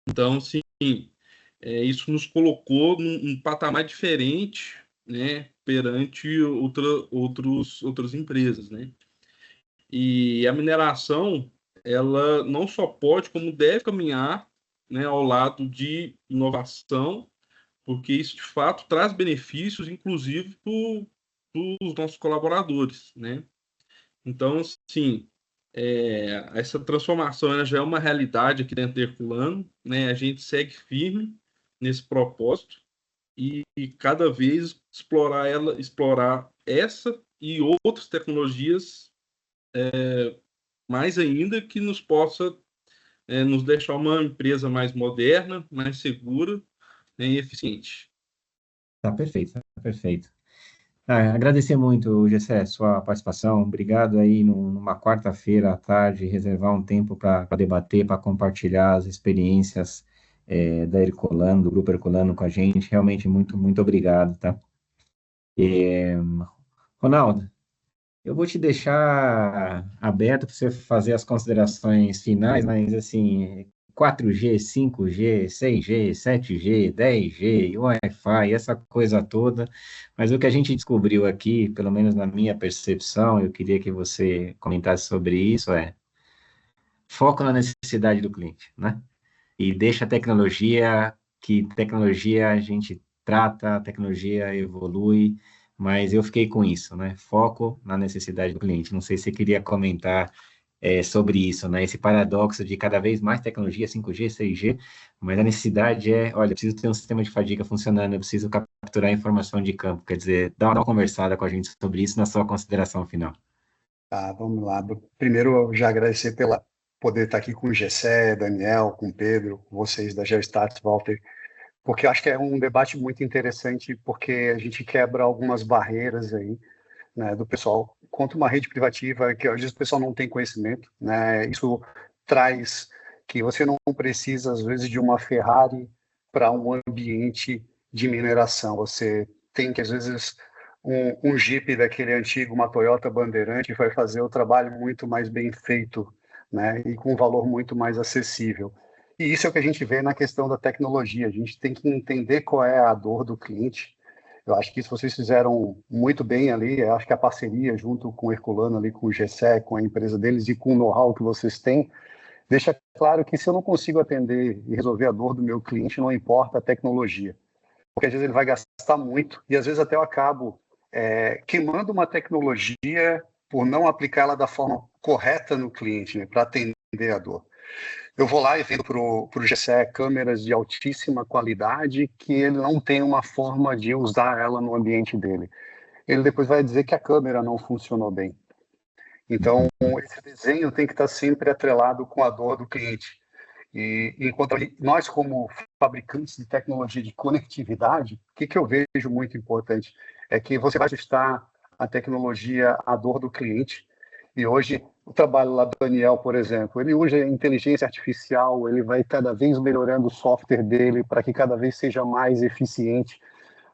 Então, assim, isso nos colocou num patamar diferente, né, perante outras empresas, né? E a mineração, ela não só pode, como deve caminhar, né, ao lado de inovação, porque isso, de fato, traz benefícios, inclusive, para os nossos colaboradores, né? Então, sim, essa transformação ela já é uma realidade aqui dentro do Herculano, né? A gente segue firme nesse propósito e cada vez explorar essa e outras tecnologias mais ainda que nos possa nos deixar uma empresa mais moderna, mais segura, né, e eficiente. Tá perfeito, tá perfeito. Agradecer muito, Gessé, sua participação. Obrigado aí numa quarta-feira à tarde, reservar um tempo para debater, para compartilhar as experiências da Herculano, do Grupo Herculano com a gente. Realmente, muito, muito obrigado, tá? Ronaldo, eu vou te deixar aberto para você fazer as considerações finais, mas assim, 4G, 5G, 6G, 7G, 10G, Wi-Fi, essa coisa toda. Mas o que a gente descobriu aqui, pelo menos na minha percepção, eu queria que você comentasse sobre isso, foco na necessidade do cliente, né? E deixa a tecnologia, que tecnologia a gente trata, a tecnologia evolui, mas eu fiquei com isso, né? Foco na necessidade do cliente. Não sei se você queria comentar sobre isso, né? Esse paradoxo de cada vez mais tecnologia, 5G, 6G, mas a necessidade olha, eu preciso ter um sistema de fadiga funcionando, eu preciso capturar informação de campo, quer dizer, dá uma conversada com a gente sobre isso na sua consideração final. Tá, vamos lá. Primeiro, eu já agradecer pela poder estar aqui com o Gessé, Daniel, com o Pedro, com vocês da GeoStats, Walter, porque eu acho que é um debate muito interessante, porque a gente quebra algumas barreiras aí, né, do pessoal contra uma rede privativa que às vezes o pessoal não tem conhecimento, né? Isso traz que você não precisa às vezes de uma Ferrari para um ambiente de mineração. Você tem que às vezes um Jeep daquele antigo, uma Toyota Bandeirante, vai fazer o trabalho muito mais bem feito, né? E com um valor muito mais acessível. E isso é o que a gente vê na questão da tecnologia. A gente tem que entender qual é a dor do cliente. Eu acho que isso vocês fizeram muito bem ali. Eu acho que a parceria junto com o Herculano, ali, com o GSE, com a empresa deles e com o know-how que vocês têm, deixa claro que se eu não consigo atender e resolver a dor do meu cliente, não importa a tecnologia. Porque às vezes ele vai gastar muito e às vezes até eu acabo queimando uma tecnologia por não aplicá-la da forma correta no cliente, né, para atender a dor. Eu vou lá e vendo para o GSE câmeras de altíssima qualidade que ele não tem uma forma de usar ela no ambiente dele. Ele depois vai dizer que a câmera não funcionou bem. Então, esse desenho tem que estar sempre atrelado com a dor do cliente. E enquanto nós, como fabricantes de tecnologia de conectividade, o que eu vejo muito importante é que você vai ajustar a tecnologia à dor do cliente. E hoje, o trabalho lá do Daniel, por exemplo, ele usa inteligência artificial, ele vai cada vez melhorando o software dele para que cada vez seja mais eficiente.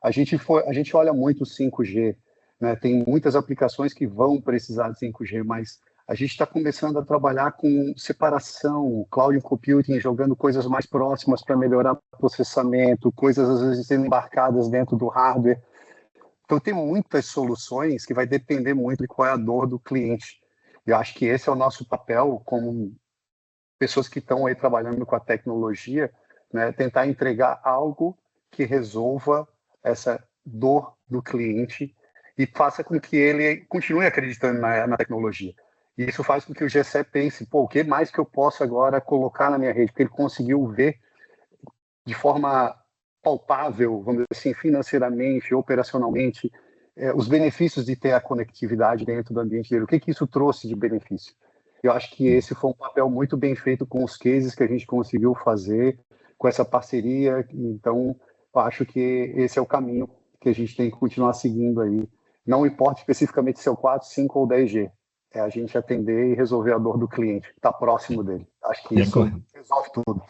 A gente olha muito o 5G, né? Tem muitas aplicações que vão precisar de 5G, mas a gente está começando a trabalhar com separação, cloud computing, jogando coisas mais próximas para melhorar o processamento, coisas às vezes sendo embarcadas dentro do hardware. Então, tem muitas soluções que vai depender muito de qual é a dor do cliente. Eu acho que esse é o nosso papel como pessoas que estão aí trabalhando com a tecnologia, né? Tentar entregar algo que resolva essa dor do cliente e faça com que ele continue acreditando na tecnologia. E isso faz com que o GSE pense, o que mais que eu posso agora colocar na minha rede? Porque ele conseguiu ver de forma palpável, vamos dizer assim, financeiramente, operacionalmente, os benefícios de ter a conectividade dentro do ambiente dele. O que isso trouxe de benefício? Eu acho que esse foi um papel muito bem feito com os cases que a gente conseguiu fazer, com essa parceria. Então, eu acho que esse é o caminho que a gente tem que continuar seguindo aí. Não importa especificamente se é o 4, 5 ou 10G. É a gente atender e resolver a dor do cliente, estar próximo dele. Acho que isso resolve tudo.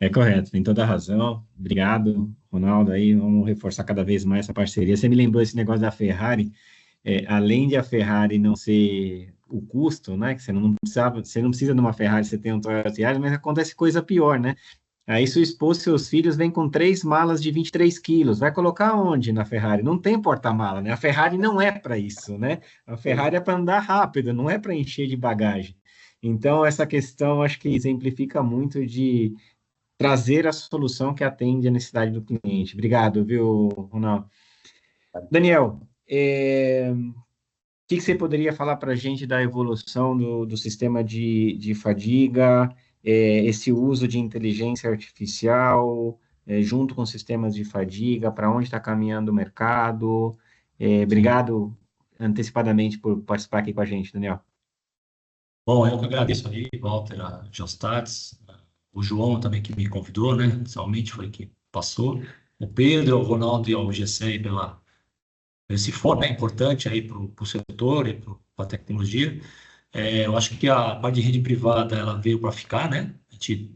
É correto, tem toda a razão. Obrigado, Ronaldo. Aí vamos reforçar cada vez mais essa parceria. Você me lembrou esse negócio da Ferrari. Além de a Ferrari não ser o custo, né? Que você não precisa de uma Ferrari, você tem um Toyota Yaris, mas acontece coisa pior, né? Aí sua esposa e seus filhos vêm com 3 malas de 23 quilos. Vai colocar onde na Ferrari? Não tem porta-mala, né? A Ferrari não é para isso, né? A Ferrari é para andar rápido, não é para encher de bagagem. Então, essa questão acho que exemplifica muito de trazer a solução que atende a necessidade do cliente. Obrigado, viu, Ronaldo? Daniel, o que você poderia falar para a gente da evolução do sistema de fadiga, esse uso de inteligência artificial, junto com sistemas de fadiga, para onde está caminhando o mercado? Obrigado antecipadamente por participar aqui com a gente, Daniel. Bom, eu que agradeço aí, Walter, a GeoStats, o João também que me convidou, né? Inicialmente foi que passou. O Pedro, o Ronaldo e o GSE pela esse fórum, né, importante aí para o setor e para a tecnologia. Eu acho que a parte de rede privada ela veio para ficar, né? A gente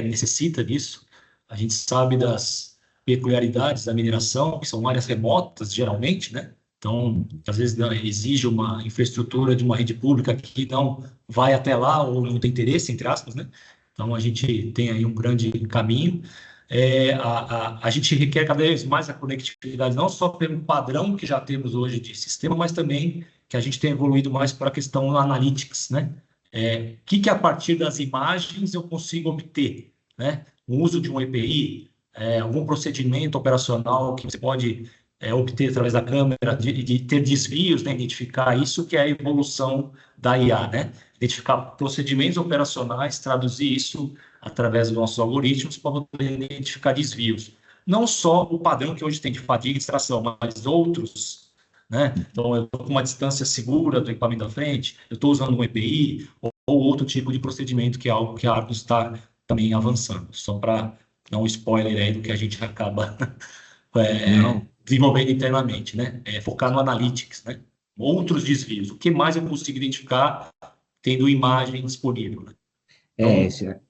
necessita disso. A gente sabe das peculiaridades da mineração, que são áreas remotas, geralmente, né? Então, às vezes exige uma infraestrutura de uma rede pública que não vai até lá ou não tem interesse, entre aspas, né? Então, a gente tem aí um grande caminho. A gente requer cada vez mais a conectividade, não só pelo padrão que já temos hoje de sistema, mas também que a gente tem evoluído mais para a questão do analytics, né? Que a partir das imagens eu consigo obter, né? O uso de um EPI, algum procedimento operacional que você pode obter através da câmera, de ter desvios, né? Identificar isso que é a evolução da IA, né? Identificar procedimentos operacionais, traduzir isso através dos nossos algoritmos para poder identificar desvios. Não só o padrão que hoje tem de fadiga e extração, mas outros, né? Então, eu estou com uma distância segura do equipamento da frente, eu estou usando um EPI ou outro tipo de procedimento, que é algo que a Argos está também avançando. Só para dar um spoiler aí do que a gente acaba desenvolvendo internamente, né? Focar no Analytics, né? Outros desvios. O que mais eu consigo identificar tendo imagem disponível, né? Então,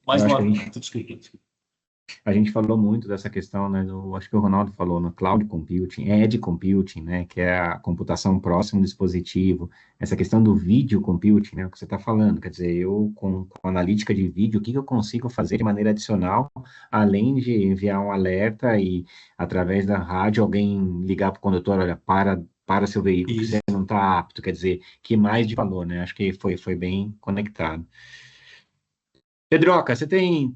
mais uma... Desculpa. A gente falou muito dessa questão, né, acho que o Ronaldo falou, no cloud computing, edge computing, né, que é a computação próxima do dispositivo, essa questão do video computing, né, o que você está falando, quer dizer, eu com analítica de vídeo, o que eu consigo fazer de maneira adicional, além de enviar um alerta e, através da rádio, alguém ligar para o condutor, olha, para seu veículo, que você não está apto, quer dizer, que mais de valor, né, acho que foi bem conectado. Pedroca, você tem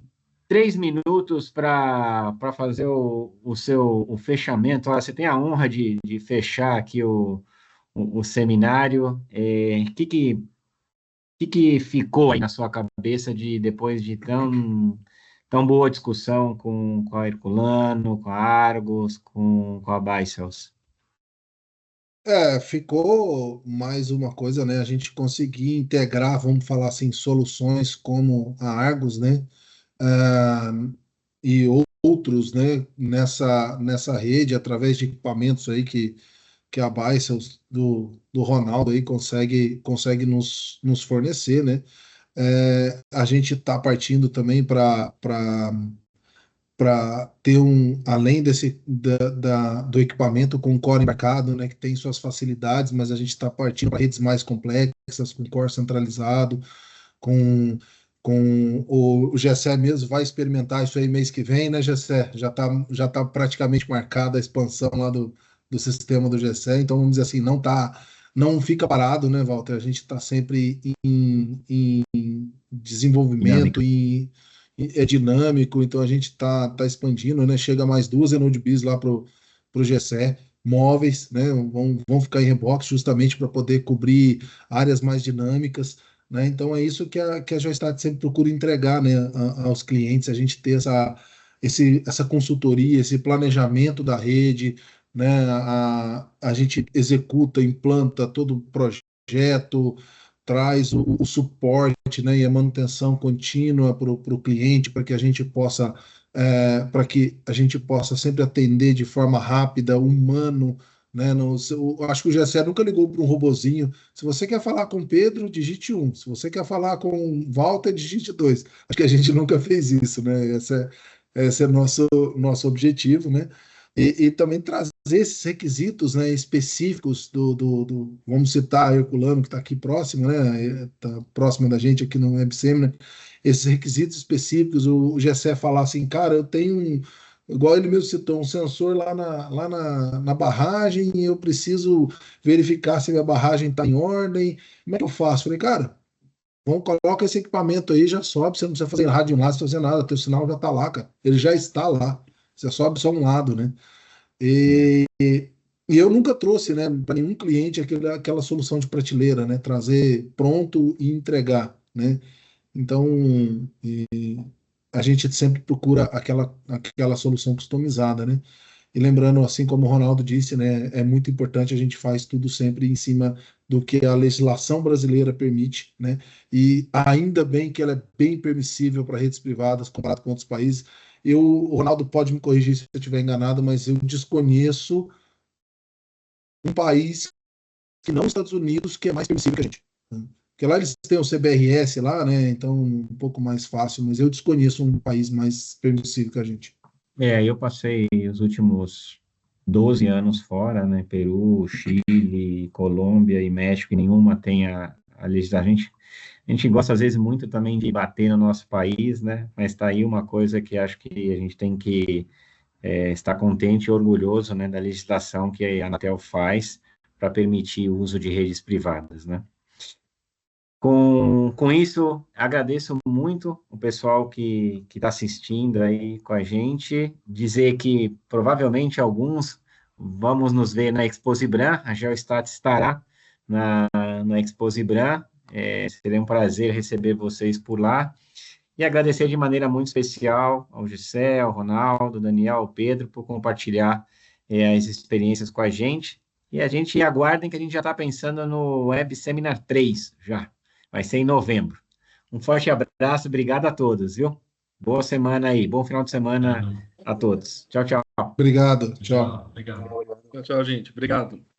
3 minutos para fazer o seu fechamento. Olha, você tem a honra de fechar aqui o seminário. O que ficou aí na sua cabeça depois de tão boa discussão com a Herculano, com a Argos, com a Bicels? Ficou mais uma coisa, né? A gente conseguir integrar, vamos falar assim, soluções como a Argos, né? E outros, né, nessa rede, através de equipamentos aí que a Bicels do Ronaldo aí consegue nos fornecer, né? A gente está partindo também para ter além do equipamento com core embarcado, né, que tem suas facilidades, mas a gente está partindo para redes mais complexas, com core centralizado, com o Gessé mesmo vai experimentar isso aí mês que vem, né, Gessé? Já tá praticamente marcada a expansão lá do sistema do Gessé, então vamos dizer assim, não fica parado, né, Walter? A gente está sempre em desenvolvimento e é dinâmico, então a gente tá expandindo, né? Chega mais 2 Node-Bs lá pro Gessé, móveis, né? Vão ficar em rebox justamente para poder cobrir áreas mais dinâmicas, né? Então é isso que a Joystat sempre procura entregar, né, aos clientes, a gente ter essa consultoria, esse planejamento da rede, né? A gente executa, implanta todo o projeto, traz o suporte, né, e a manutenção contínua para o cliente, para que a gente possa sempre atender de forma rápida, humano, né? Acho que o Gessé nunca ligou para um robozinho. Se você quer falar com o Pedro, digite 1. Se você quer falar com o Walter, digite 2. Acho que a gente nunca fez isso, né? Esse é nosso objetivo, né? E também trazer esses requisitos, né, específicos vamos citar a Herculano, que está aqui próximo, né, está próximo da gente aqui no WebSem, né, esses requisitos específicos, o Gessé falar assim, cara, eu tenho, igual ele mesmo citou, um sensor lá na barragem e eu preciso verificar se a minha barragem está em ordem, como é que eu faço? Falei, cara, coloca esse equipamento aí, já sobe, você não precisa fazer rádio enlace, fazer nada, teu sinal já está lá, cara, ele já está lá. Você sobe só um lado, né? E eu nunca trouxe, né, para nenhum cliente aquela solução de prateleira, né? Trazer pronto e entregar, né? Então, a gente sempre procura aquela solução customizada, né? E lembrando, assim como o Ronaldo disse, né, é muito importante, a gente faz tudo sempre em cima do que a legislação brasileira permite, né? E ainda bem que ela é bem permissível para redes privadas comparado com outros países. O Ronaldo pode me corrigir se eu estiver enganado, mas eu desconheço um país que não os Estados Unidos que é mais permissível que a gente. Porque lá eles têm o CBRS lá, né? Então um pouco mais fácil, mas eu desconheço um país mais permissível que a gente. Eu passei os últimos 12 anos fora, né? Peru, Chile, Colômbia e México, e nenhuma tem a legislação. A gente gosta, às vezes, muito também de bater no nosso país, né? Mas está aí uma coisa que acho que a gente tem que estar contente e orgulhoso, né, da legislação que a Anatel faz para permitir o uso de redes privadas, né? Com isso, agradeço muito o pessoal que está assistindo aí com a gente. Dizer que provavelmente alguns vamos nos ver na Expo Zibran, a Geostat estará na Expo Zibran. Seria um prazer receber vocês por lá. E agradecer de maneira muito especial ao Gessé, ao Ronaldo, ao Daniel, ao Pedro, por compartilhar as experiências com a gente. E a gente aguardem que a gente já está pensando no Web Seminar 3 já. Vai ser em novembro. Um forte abraço, obrigado a todos, viu? Boa semana aí, bom final de semana a todos. Tchau, tchau. Obrigado, tchau. Obrigado. Tchau, gente. Obrigado.